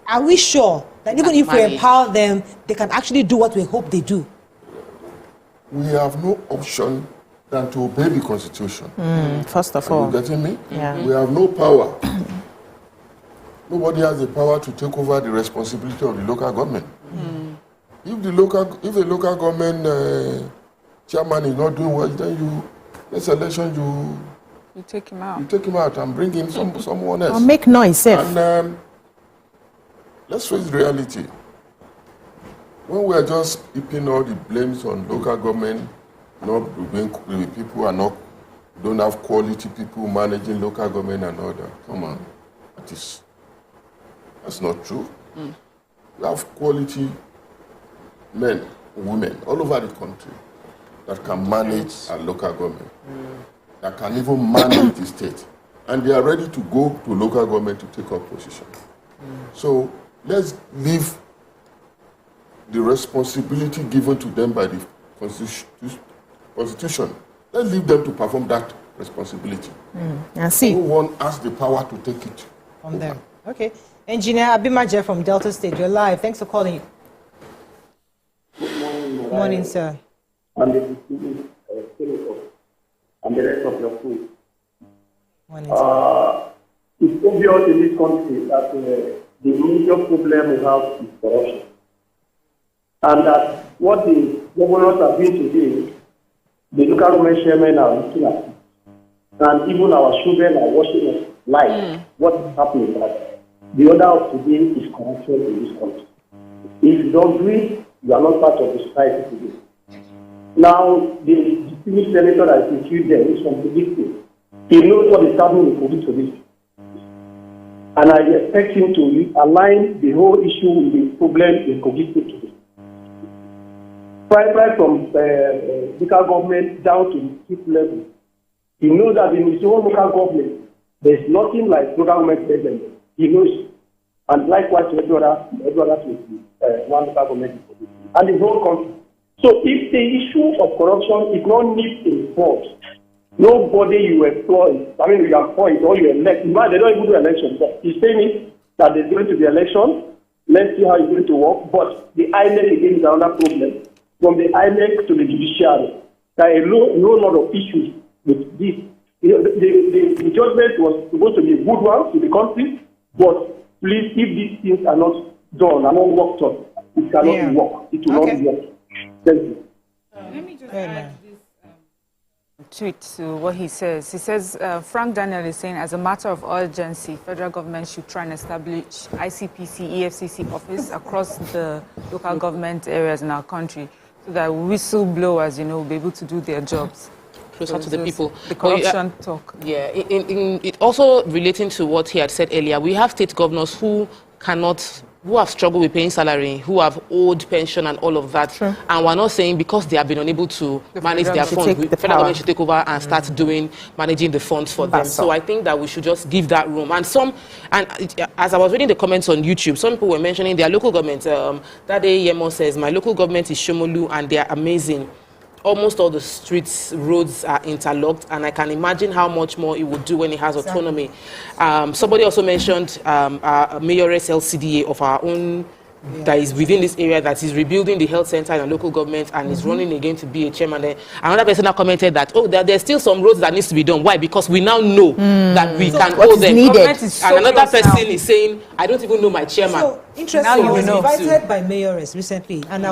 are we sure that even if we empower them, they can actually do what we hope they do? We have no option than to obey the Constitution. First of all. Are you getting me? Yeah. We have no power. Nobody has the power to take over the responsibility of the local government. If a local government chairman is not doing well, then next election you take him out. You take him out and bring in someone else. Or make noise, And let's face reality. When we are just heaping all the blames on local government, people don't have quality people managing local government and all that. Come on, that's not true. We have quality men, women all over the country that can manage a local government, that can even manage the state, and they are ready to go to local government to take up position. So let's leave the responsibility given to them by the Constitution. Let's leave them to perform that responsibility. And see. No one has the power to take it from them. Okay. Engineer Abimaje from Delta State, you're live. Thanks for calling. Good morning. Good morning, sir. And the rest of your food. Morning, it's obvious in this country that the major problem we have is corruption. And that what the governors are doing today, the local government chairmen are looking at it. And even our children are watching us live. What is happening that the order of today is corruption in this country. If you don't do it, you are not part of the society today. Now, the distinguished senator that is with there is from Kogi State. He knows what is happening in Kogi today. And I expect him to align the whole issue with the problem in Kogi State today. Right from local government down to the state level. He knows that in his own local government, there is nothing like local government president. He knows. And likewise, every other one local government. And the whole country. So if the issue of corruption is not neat enforced, nobody you employ, I mean, you appoint or you elect, they don't even do elections. He's saying that there's going to be election. Let's see how it's going to work. But the INEC again is another problem. From the INEC to the judiciary, there are a whole lot of issues with this. The judgment was supposed to be a good one to the country, but please, if these things are not done, are not worked on, it cannot work. It will not work. Thank you. Let me just add this tweet to what he says. He says, Frank Daniel is saying, as a matter of urgency, federal government should try and establish ICPC, EFCC office across the local government areas in our country so that whistleblowers, will be able to do their jobs. Closer to the people. The corruption talk. Yeah, it also relating to what he had said earlier, we have state governors who have struggled with paying salary, who have owed pension and all of that. Sure. And we're not saying because they have been unable to manage their funds, the federal government should take over and start managing the funds for them. So I think that we should just give that room. And as I was reading the comments on YouTube, some people were mentioning their local government. That day Yemo says, my local government is Shomolu and they are amazing. Almost all the streets, roads are interlocked, and I can imagine how much more it would do when it has autonomy. Somebody also mentioned Mayoress LCDA of our own that is within this area that is rebuilding the health center and local government and is running again to be a chairman there. Another person commented that, there's still some roads that needs to be done. Why? Because we now know that we can hold them. And another person is saying, I don't even know my chairman. So interesting. I was invited by Mayoress recently, and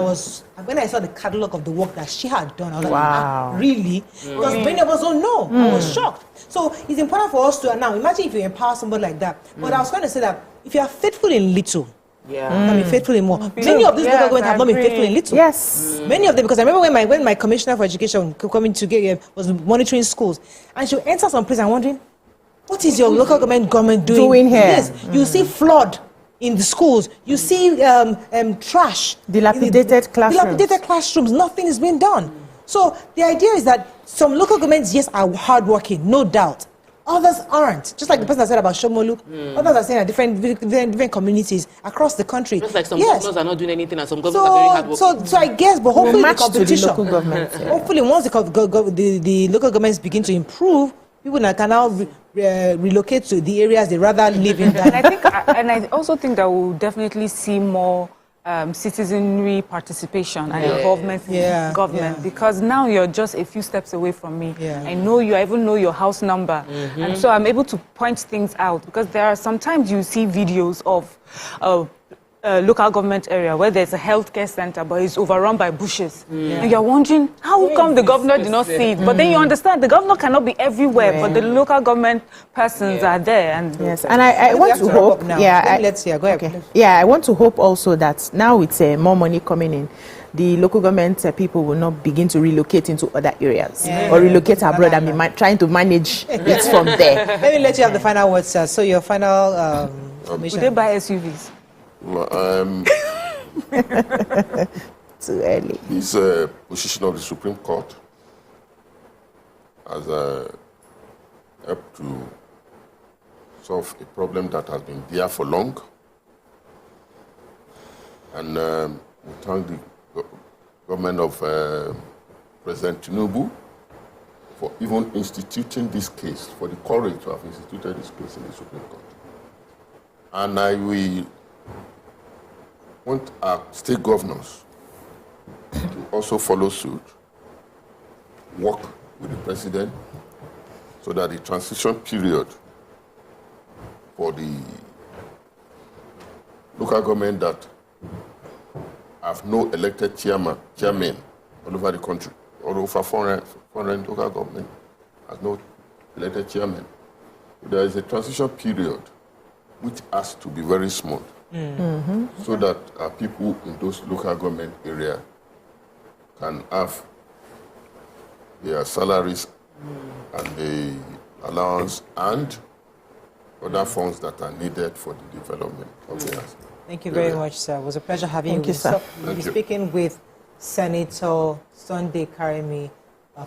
when I saw the catalog of the work that she had done, I was like, really? Because many of us don't know. I was shocked. So it's important for us to now imagine if you empower somebody like that. But I was going to say that if you are faithful in little, you can be faithful in more. Many of these local governments have not been faithful in little. Yes. Many of them, because I remember when my commissioner for education coming to was monitoring schools, and she would enter some place and wondering, what is your local government doing here? Yes. You see flood in the schools. You see trash. Dilapidated classrooms. Nothing is being done. So the idea is that some local governments, yes, are hardworking, no doubt. Others aren't. Just like the person said about Shomolu. Others are saying that different communities across the country. Just like some governors are not doing anything and some governors are very hardworking. So I guess, but hopefully the competition. The local government, hopefully once the local governments begin to improve, people can now relocate to the areas they rather live in. And I also think that we'll definitely see more citizenry participation and involvement in government, because now you're just a few steps away from me. I know you, I even know your house number, and so I'm able to point things out, because there are sometimes you see videos of local government area where there's a healthcare center but it's overrun by bushes, and you're wondering how come the governor did not see it. But then you understand the governor cannot be everywhere, but the local government persons are there. And and I want to hope go ahead. I want to hope also that now with more money coming in, the local government people will not begin to relocate into other areas or relocate abroad and be trying to manage it from there. Let me let you have the final words, sir. So your final would they buy SUVs? Too early. This position of the Supreme Court has helped to solve a problem that has been there for long. And we thank the government of President Tinubu for even instituting this case, for the courage to have instituted this case in the Supreme Court. And we want our state governors to also follow suit, work with the president, so that the transition period for the local government that have no elected chairman all over the country, all over foreign local government has no elected chairman. There is a transition period which has to be very smooth so that people in those local government areas can have their salaries and the allowance and other funds that are needed for the development of the area. Thank you very much, sir. It was a pleasure having you. Sir. We'll be speaking with Senator Sunday Karimu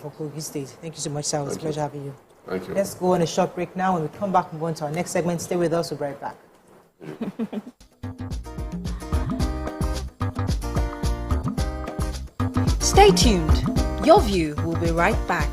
for Kogi State. Thank you so much, sir. It was a pleasure having you. Thank you. Let's go on a short break now. When we come back, we'll go on to our next segment. Stay with us. We'll be right back. Stay tuned. Your View will be right back.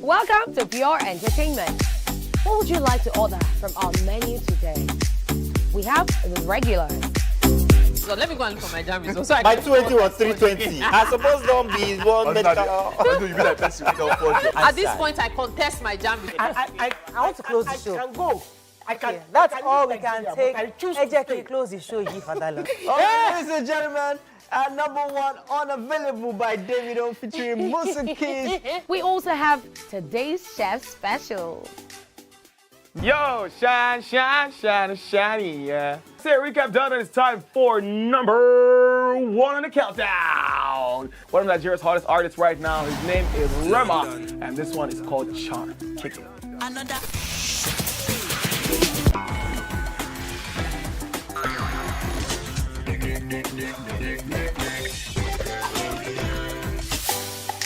Welcome to Pure Entertainment. What would you like to order from our menu today? We have the regulars. So let me go and look for my jam results. So My 220 was 320. I suppose don't be one medical. At this point, I contest my jam results. I want to close the show. I can go. I can. Okay, that's all we can take. I choose to stay. Close the show, Father. Ladies and gentlemen, number one unavailable by Davido featuring Musiki. We also have today's chef special. Yo, shine, shine, shine, shiny, yeah. Say recap done, and it's time for number one on the countdown. One of Nigeria's hottest artists right now, his name is Rema, and this one is called Charm. Kick it. Another.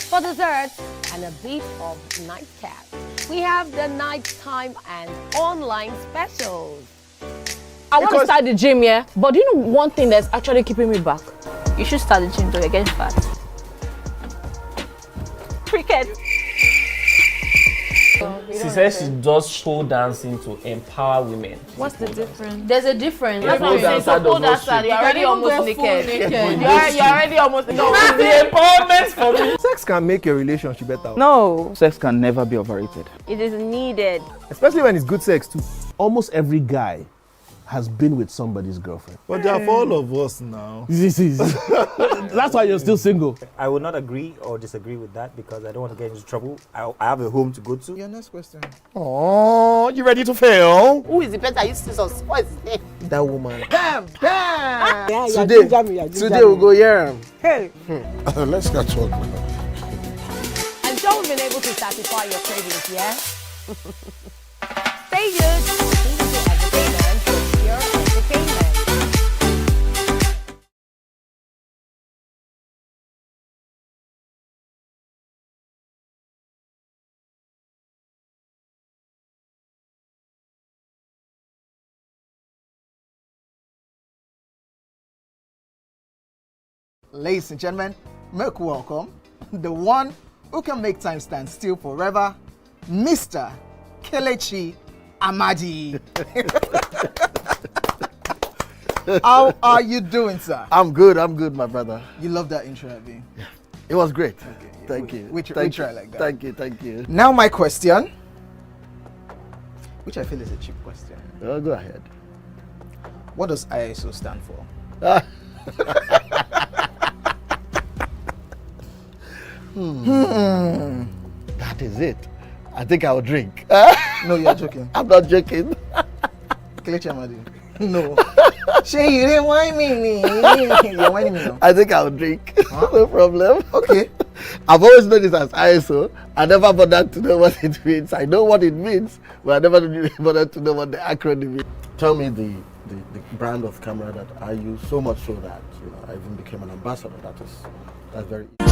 For dessert and a bit of nightcap, we have the nighttime and online specials. I want to start the gym, yeah? But do you know one thing that's actually keeping me back? You should start the gym though, you're getting fat. Cricket. She says she does show dancing to empower women. What's the difference? There's a difference. That's what I'm saying. So pole dancer, you're already almost naked. You're already almost naked. No, it's the empowerment for me. Sex can make your relationship better. No. Sex can never be overrated. It is needed. Especially when it's good sex too. Almost every guy has been with somebody's girlfriend. But they are for all of us now. That's why you're still single. I will not agree or disagree with that because I don't want to get into trouble. I have a home to go to. Your next question. Oh, you ready to fail? Who is the better? You scissors. What is his name? That woman. Damn! Yeah, Today we'll go here. Hey! Let's get to work now. I'm sure we've been able to satisfy your cravings, yeah? Stay good. Entertainment for Pure Entertainment. Ladies and gentlemen, make welcome the one who can make time stand still forever, Mr. Kelechi Amadi. How are you doing, sir? I'm good, my brother. You love that intro, Abi? Yeah. It was great. Okay, thank you. We try like that. Thank you. Now my question, which I feel is a cheap question. Go ahead. What does ISO stand for? That is it. I think I'll drink. No, you're joking. I'm not joking. Kelechi Amadi. No. Shay, you didn't whine me. You're whining me now. I think I'll drink. Huh? No problem. Okay. I've always known it as ISO. I never bothered to know what it means. I know what it means, but I never bothered to know what the acronym means. Tell me the brand of camera that I use, so much so that I even became an ambassador. That's very easy.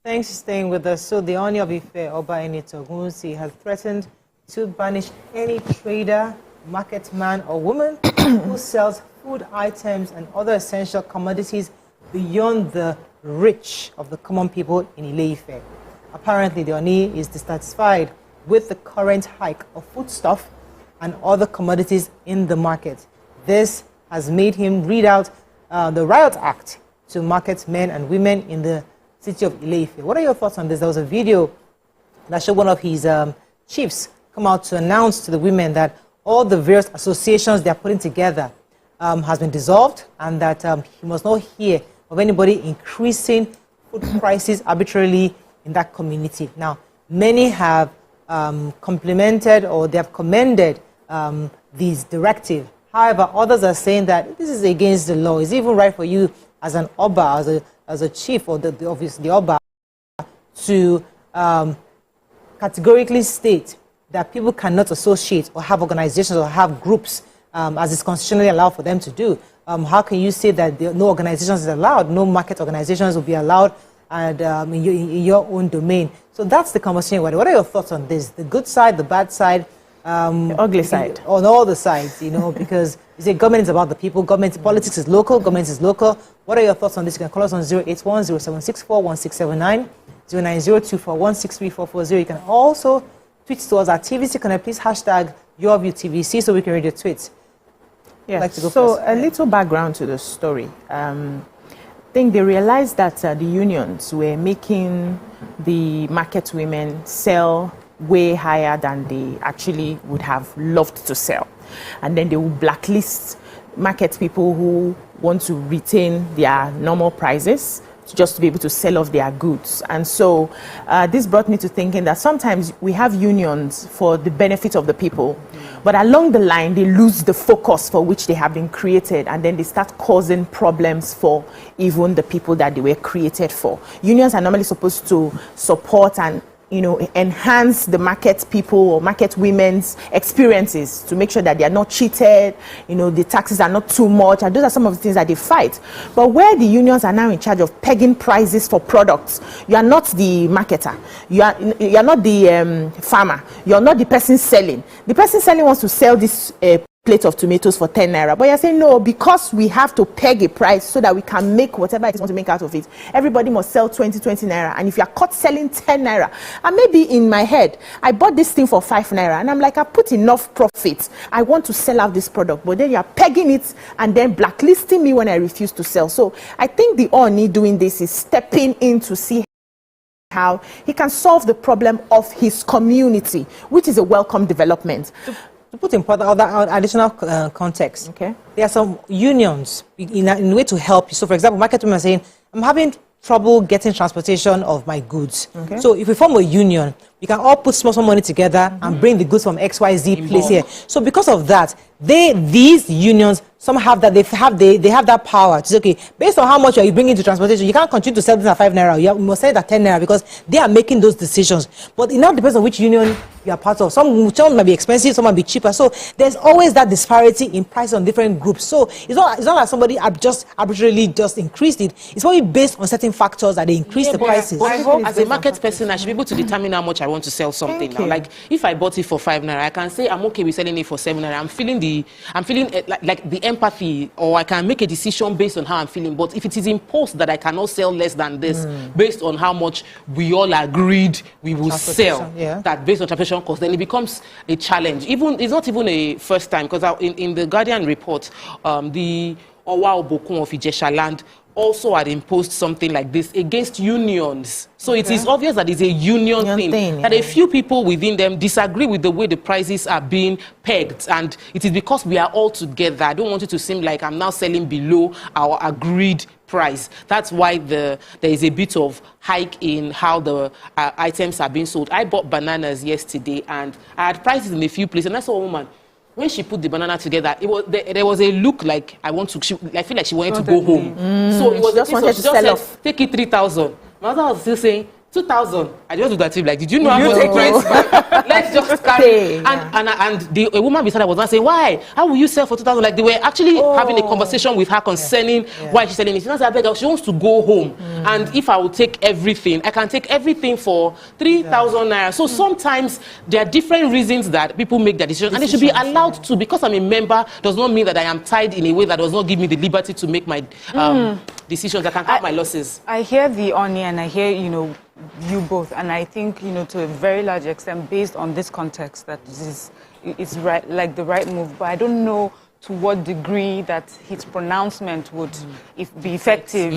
Thanks for staying with us. So the Ooni of Ife, Oba Enito Ogunwusi, has threatened to banish any trader, market man or woman who sells food items and other essential commodities beyond the reach of the common people in Ile-Ife. Apparently, the Ooni is dissatisfied with the current hike of foodstuff and other commodities in the market. This has made him read out the Riot Act to market men and women in the city of Ile-Ife. What are your thoughts on this? There was a video that showed one of his chiefs come out to announce to the women that all the various associations they are putting together has been dissolved, and that he must not hear of anybody increasing food prices arbitrarily in that community. Now, many have complimented or they have commended this directive. However, others are saying that this is against the law. Is it even right for you as an Oba, as a chief, or obviously the Oba, to categorically state that people cannot associate or have organizations or have groups as is constitutionally allowed for them to do? How can you say that no organizations is allowed, no market organizations will be allowed and in your own domain? So that's the conversation. What are your thoughts on this? The good side, the bad side? The ugly side. On all the sides, because you say government is about the people, government politics is local, government is local. What are your thoughts on this? You can call us on 081-0764-1679, 090-241-63440. You can also tweet to us at TVC Connect. Please hashtag YourViewTVC so we can read your tweets. Yeah, like to go so first. a little background to the story. I think they realized that the unions were making the market women sell way higher than they actually would have loved to sell. And then they will blacklist market people who want to retain their normal prices just to be able to sell off their goods. And so this brought me to thinking that sometimes we have unions for the benefit of the people, but along the line they lose the focus for which they have been created, and then they start causing problems for even the people that they were created for. Unions are normally supposed to support and enhance the market people or market women's experiences to make sure that they are not cheated, the taxes are not too much, and those are some of the things that they fight. But where the unions are now in charge of pegging prices for products, you are not the marketer, you are not the farmer, you are not the person selling. The person selling wants to sell this plate of tomatoes for 10 naira, but you're saying no, because we have to peg a price so that we can make whatever it is we want to make out of it. Everybody must sell 20 naira, and if you're caught selling 10 naira, and maybe in my head I bought this thing for 5 naira and I'm like, I put enough profit, I want to sell out this product, but then you're pegging it and then blacklisting me when I refuse to sell. So I think the Ooni doing this is stepping in to see how he can solve the problem of his community, which is a welcome development. To put in other additional context, okay, there are some unions in a way to help you. So, for example, market women are saying, I'm having trouble getting transportation of my goods. Okay. So, if we form a union, we can all put small money together and bring the goods from XYZ place here. So, because of that, these unions, some have that, they have that power to say, okay, based on how much you are bringing to transportation, you can't continue to sell this at 5 naira. You must sell it at 10 naira because they are making those decisions. But it now depends on which union you are part of. Some might be expensive, some might be cheaper. So there's always that disparity in price on different groups. So it's not like somebody just arbitrarily just increased it. It's probably based on certain factors that they increase the prices. But I hope as a market person, I should be able to determine how much I want to sell something now. Like if I bought it for 5 naira, I can say I'm okay with selling it for 7 naira. I'm feeling like the empathy, or I can make a decision based on how I'm feeling. But if it is imposed that I cannot sell less than this based on how much we all agreed we will sell, that based on transportation cost, then it becomes a challenge. It's not even a first time, because in the Guardian report, the Owa Obokun of Ijesha land also had imposed something like this against unions. So it is obvious that it's a union thing, that a few people within them disagree with the way the prices are being pegged, and it is because we are all together. I don't want it to seem like I'm now selling below our agreed price. That's why there is a bit of hike in how the items are being sold. I bought bananas yesterday and I had prices in a few places, and I saw a woman. When she put the banana together, there was a look like I feel like she wanted to go home. So it was just wanted to sell off. Take it 3,000. My mother was still saying 2,000. I just looked at him like, did you know how much price? Let's just carry. And a woman beside her was not saying, why? How will you sell for 2,000? Like they were actually having a conversation with her concerning why she's selling it. She said, I beg her, she wants to go home. And if I will take everything, I can take everything for 3,000 naira. So sometimes there are different reasons that people make their decisions, and they should be allowed to. Because I'm a member does not mean that I am tied in a way that does not give me the liberty to make my decisions. I can have my losses. I hear the Ooni and I hear, you both, and I think, to a very large extent, based on this context, that this is right, like the right move. But I don't know to what degree that his pronouncement would be effective.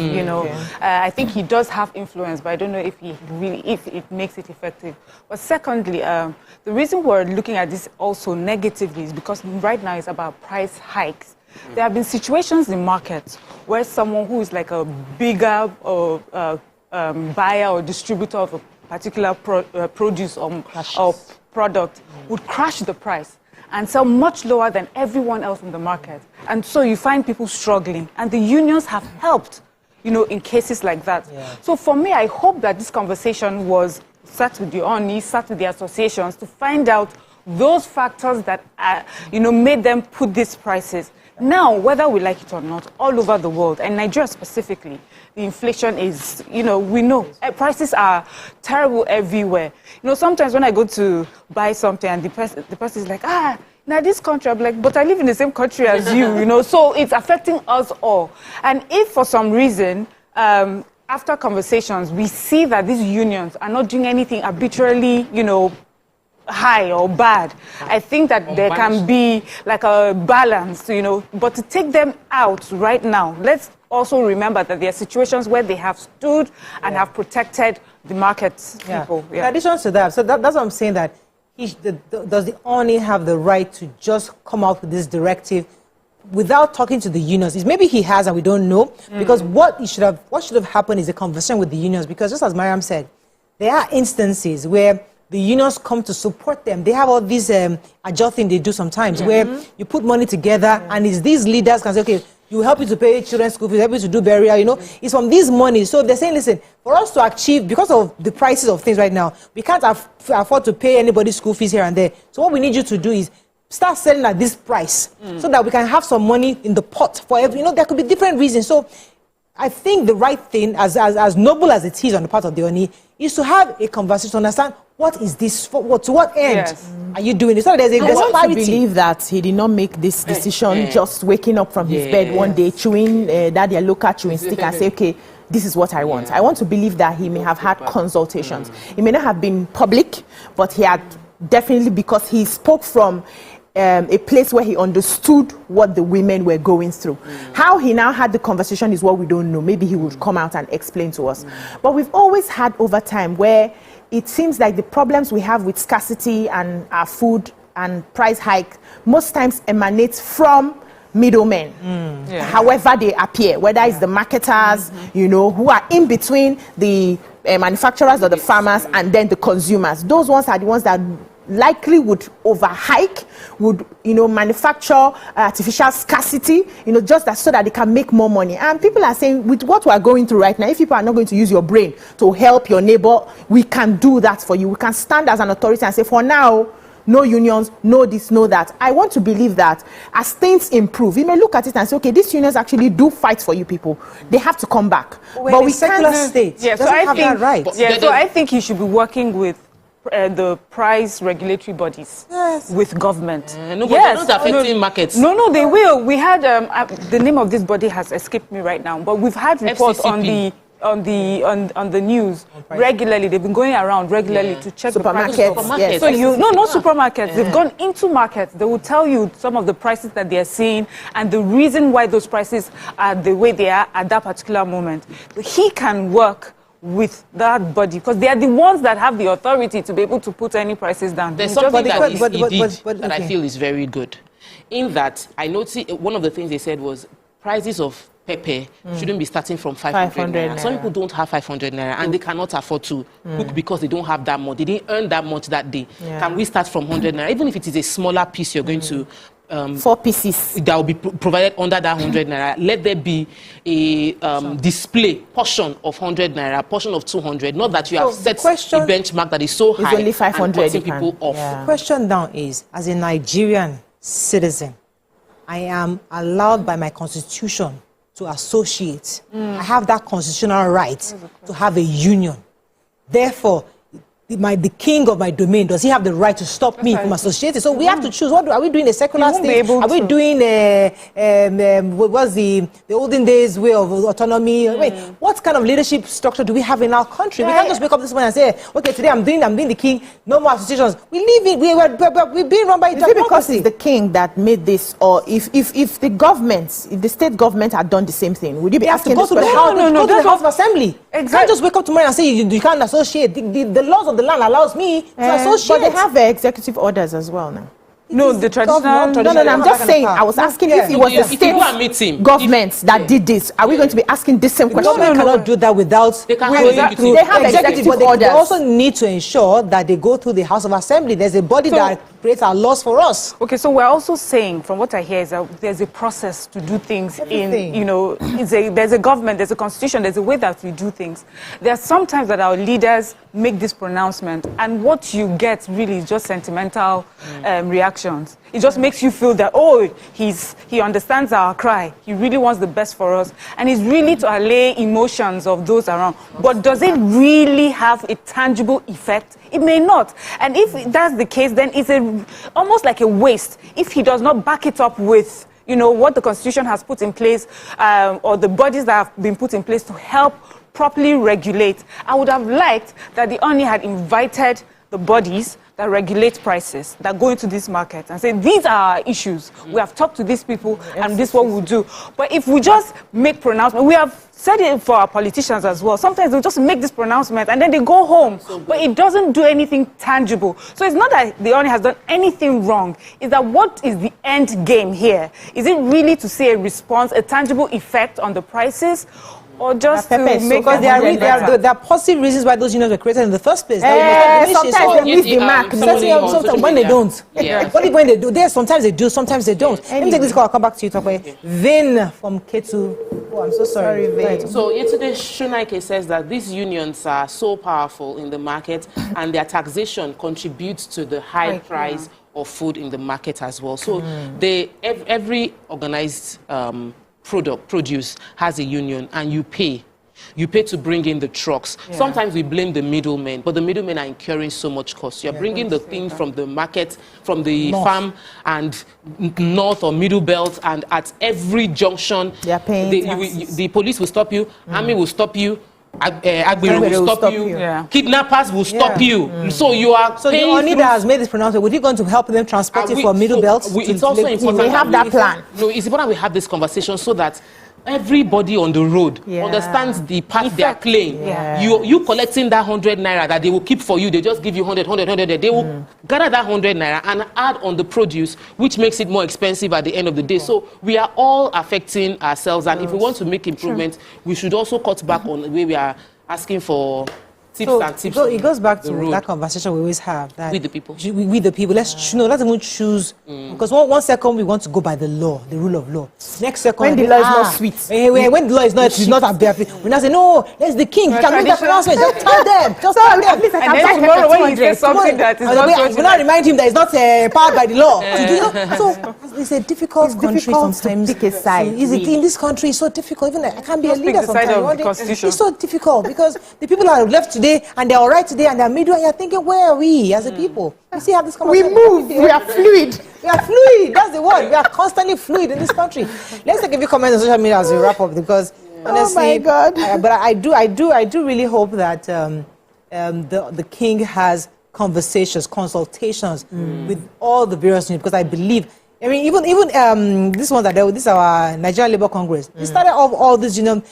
I think he does have influence, but I don't know if it makes it effective. But secondly, the reason we're looking at this also negatively is because right now it's about price hikes. There have been situations in markets where someone who is like a bigger buyer or distributor of a particular produce or product would crash the price and sell much lower than everyone else in the market. And so you find people struggling. And the unions have helped, in cases like that. Yeah. So for me, I hope that this conversation was sat with the Ooni, sat with the associations to find out those factors that, made them put these prices. Now, whether we like it or not, all over the world, and Nigeria specifically, the inflation is, we know prices are terrible everywhere. Sometimes when I go to buy something and the person is like, now this country, I'm like, but I live in the same country as you, so it's affecting us all. And if for some reason, after conversations, we see that these unions are not doing anything arbitrarily, high or bad, I think that there can be like a balance, but to take them out right now, let's also remember that there are situations where they have stood and have protected the market people. In addition to that, so that's what I'm saying, that does the Ooni have the right to just come out with this directive without talking to the unions? Maybe he has and we don't know, because what should have happened is a conversation with the unions, because just as Mariam said, there are instances where the unions come to support them. They have all these adjusting they do sometimes, where you put money together and it's these leaders can say, okay, you help you to pay children's school fees, help you to do burial, it's from these money. So they're saying, listen, for us to achieve, because of the prices of things right now, we can't afford to pay anybody's school fees here and there. So what we need you to do is start selling at this price so that we can have some money in the pot for every, there could be different reasons. So I think the right thing, as noble as it is on the part of the Ooni, is to have a conversation to understand what is this for, to what end are you doing this? So there's clarity. I believe that he did not make this decision just waking up from his bed one day, chewing that their local chewing stick and say, okay, this is what I want. I want to believe that he may have had consultations. It may not have been public, but he had definitely, because he spoke from a place where he understood what the women were going through. How he now had the conversation is what we don't know. Maybe he would come out and explain to us. But we've always had over time where it seems like the problems we have with scarcity and our food and price hike most times emanates from middlemen, however they appear, whether it's the marketers, who are in between the manufacturers or the farmers and then the consumers. Those ones are the ones that likely would overhike, would manufacture artificial scarcity, just so that they can make more money. And people are saying, with what we are going through right now, if people are not going to use your brain to help your neighbor, we can do that for you. We can stand as an authority and say, for now, no unions, no this, no that. I want to believe that as things improve, we may look at it and say, okay, these unions actually do fight for you people. They have to come back. But we can't state. Yeah, so I think that right. So I think he should be working with the price regulatory bodies with government. No, but they're not affecting markets. No, they will. We had the name of this body has escaped me right now, but we've had reports FCCP. on the news regularly. They've been going around regularly to check supermarkets. the prices. Yes. So not supermarkets. They've gone into markets. They will tell you some of the prices that they are seeing and the reason why those prices are the way they are at that particular moment. He can work with that body, because they are the ones that have the authority to be able to put any prices down. There's something that he did that I feel is very good. In that, I noticed one of the things they said was prices of pepper shouldn't be starting from 500 naira. Some people don't have 500 naira and they cannot afford to cook because they don't have that much. They didn't earn that much that day. Can we start from 100 naira? Even if it is a smaller piece, you're going to 4 pieces that will be provided under that 100 naira. Let there be a display portion of 100 naira, portion of 200. Not that you have set a benchmark that is so high only 500 and cutting people off. The question now is, as a Nigerian citizen, I am allowed by my constitution to associate. I have that constitutional right to have a union. Therefore, the king of my domain, does he have the right to stop me from associating? So we have to choose. What are we doing? A secular state? Are we doing what's the olden days way of autonomy? Wait, what kind of leadership structure do we have in our country? We can't just wake up this morning and say, okay, today I'm being the king. No more associations. We live it. We're being run by Is it because it's the king that made this, or if the government, if the state government had done the same thing, would you be asking go to the house? Go to the House of Assembly. You can't just wake up tomorrow and say you can't associate. The laws of the land allows me to associate. But they have executive orders as well now. No, the traditional. No, I'm just saying. I was asking if it was the state government that did this. Are we going to be asking this same question? Government cannot do that without they have executive orders. But they also need to ensure that they go through the House of Assembly. There's a body that creates our laws for us. Okay, so we're also saying, from what I hear, is that there's a process to do things in, you know, there's a government, there's a constitution, there's a way that we do things. There are sometimes that our leaders make this pronouncement, and what you get really is just sentimental reactions. It just makes you feel that, oh, he understands our cry. He really wants the best for us. And it's really to allay emotions of those around. But does it really have a tangible effect? It may not. And if that's the case, then it's almost like a waste if he does not back it up with, you know, what the Constitution has put in place, or the bodies that have been put in place to help properly regulate. I would have liked that the Ooni had invited the bodies that regulate prices, that go into this market and say, these are our issues. We have talked to these people and this is what we'll do. But if we just make pronouncements, we have said it for our politicians as well. Sometimes they'll just make this pronouncement and then they go home. But it doesn't do anything tangible. So it's not that the Ooni has done anything wrong. It's that what is the end game here? Is it really to see a response, a tangible effect on the prices? Or just to make because there are positive reasons why those unions were created in the first place. Sometimes they miss the mark. Sometimes when they don't. What if when they do? Sometimes they do, sometimes they don't. Let me take this call. I'll come back to you. Vin from Ketu. Oh, I'm so sorry. Vin. So yesterday, Shunaike says that these unions are so powerful in the market and their taxation contributes to the high price of food in the market as well. So every organized produce has a union, and you pay to bring in the trucks. Sometimes we blame the middlemen, but the middlemen are incurring so much cost. You're bringing the thing from the market, from the farm and north or middle belt, and at every junction the police will stop you, army will stop you, Agbero will stop you, kidnappers will stop you. So you are the Ooni that has made this pronouncement, would you going to help them transport it for middle belt? It's also important. We have that plan. No, it's important we have this conversation so that everybody on the road understands the part they are playing. You collecting that 100 naira that they will keep for you, they just give you 100. They will gather that 100 naira and add on the produce, which makes it more expensive at the end of the day. So we are all affecting ourselves, and if we want to make improvements, we should also cut back on the way we are asking for tips and tips. It goes back to that conversation we always have. That with the people. With the people. Let's even choose. Because one second we want to go by the law, the rule of law. Next second, when the law is not sweet. When the law is not a bear. We now say, no, let's the king. You can make that pronouncement. Just tell them. Just tell them. And then tomorrow when you say something that is not... We now remind him that it's not powered by the law. So it's a difficult country sometimes. To pick a side. In this country, it's so difficult. Even I can't be a leader sometimes. It's so difficult because the people are left today and they're all right today and they're middle, and you're thinking, where are we as a people? You see how this conversation... We move. We are fluid. We are fluid. That's the word. We are constantly fluid in this country. Let's take a few comments on social media as we wrap up, because honestly, oh my God. But I do really hope that the king has consultations with all the various unions, because I believe I mean, even this one that this is our Nigerian Labour Congress. It started off all this, to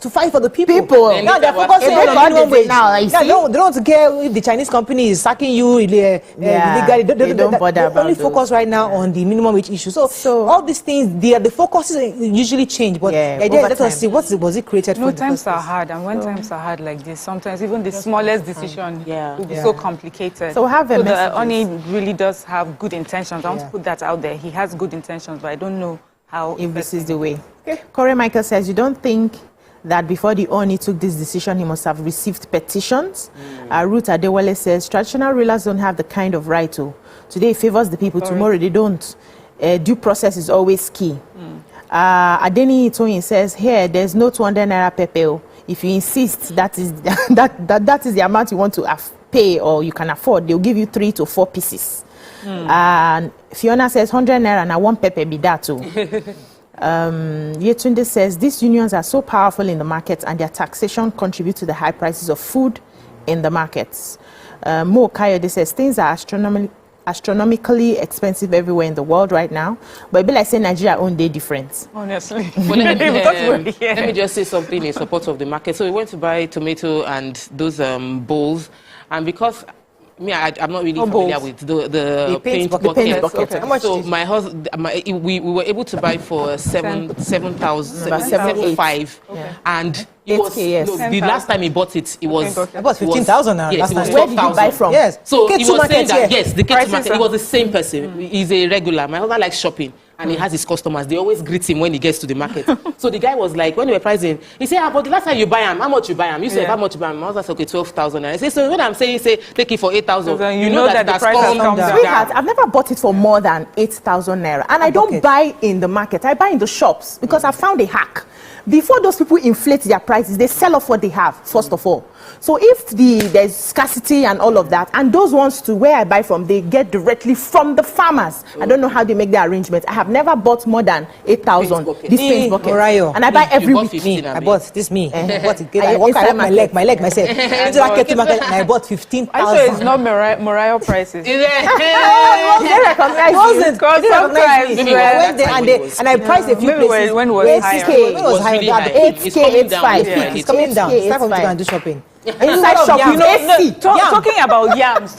fight for the people. Now they're focusing on minimum wage. Now they don't care if the Chinese company is sacking you illegally. They don't bother about only focus right now on the minimum wage issue. So all these things, the focuses usually change. But let us see was it created for. Times are hard, and when times are hard like this, sometimes even the smallest decision will be so complicated. So have a message. Ooni really does have good intentions. I want to put that out there. He has good intentions, but I don't know how. If this is the way. Okay. Corey Michael says, you don't think that before the Ooni took this decision, he must have received petitions? Ruth Adewale says, traditional rulers don't have the kind of right to. Today it favors the people, tomorrow they don't. Due process is always key. Adeni Itoyin says, here, there's no 200 naira pepe. If you insist that is that is the amount you want to pay or you can afford, they'll give you 3 to 4 pieces. And Fiona says 100 naira and 1 pepe be that too. Yetunde says these unions are so powerful in the market and their taxation contribute to the high prices of food in the markets. Mo Kayode says things are astronomically expensive everywhere in the world right now, but it be like saying Nigeria own day difference. Honestly. Well, let me just say something in support of the market. So we went to buy tomato and those bowls, and because I'm not really familiar with the paint bucket. Okay. How much so my husband, we were able to buy for 7,500, and it was the last time he bought it, it was about 15,000 now. Yes, Where did you buy from? Yes. So he was saying that the Prices market, it was the same person. He's a regular. My husband likes shopping. And he has his customers. They always greet him when he gets to the market. So the guy was like, when we were pricing, he said, but the last time you buy him, how much you buy him? You said, how much you buy him? I was like, okay, 12,000. I said, so when I'm saying, take it for 8,000. You know that the price has come down. Sweetheart, I've never bought it for more than 8,000 naira. And I don't buy in the market. I buy in the shops because I found a hack. Before those people inflate their prices, they sell off what they have, first of all. So if there's scarcity and all of that, and those ones to where I buy from, they get directly from the farmers. I don't know how they make the arrangements. I have never bought more than 8,000. This paint bucket. And I buy every week. I bought this. I bought it. I walk my leg myself. Into that Ketu market and I bought 15,000. I'm sure it's not Mariah prices. They recognize wasn't because sometimes and I priced a few places. When it was higher. When it was higher. 8K, 8.5. It's coming down. It's time for me to go and do shopping. Inside shop, talking about yams,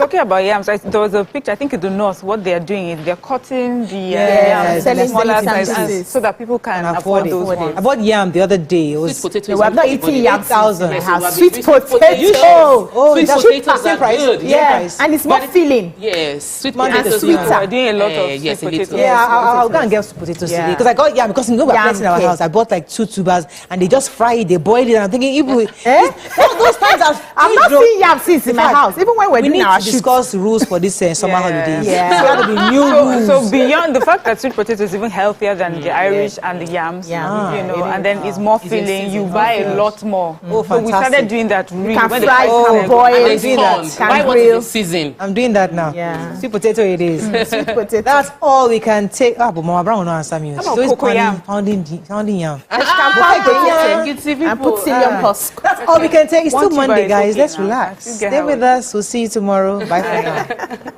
there was a picture, I think in the north, what they are doing is they're cutting the yams in smaller sizes so that people can afford those ones. I bought yam the other day. It was sweet potatoes. We have not eaten yam. 8,000. Sweet potato. Sweet potatoes are good. Yeah, and it's more filling. Yes, sweet potatoes. We're doing a lot of sweet potatoes. Yeah, I'll go and get sweet potatoes today because I got yam because we're plenty in our house. I bought like 2 tubers and they just fry it, they boil it, and I'm thinking, those times I'm not seeing yam since in my house. Even when we're doing our shoot. We need to discuss rules for this summer holidays. Yeah. So there will be new rules. So beyond the fact that sweet potato is even healthier than the Irish and the yams, and then it's more filling, you buy a lot more. So we started doing that really. Can fry, can boil, and doing that. Why was it season? I'm doing that now. Yeah. Sweet potato it is. Sweet potato. That's all we can take. But Mama Brown will not answer me. How about cocoa yam? Pounding yam. And put psyllium husk. That's all we can take. It's still Monday, guys. Let's relax. Stay with us. We'll see you tomorrow. Bye for now.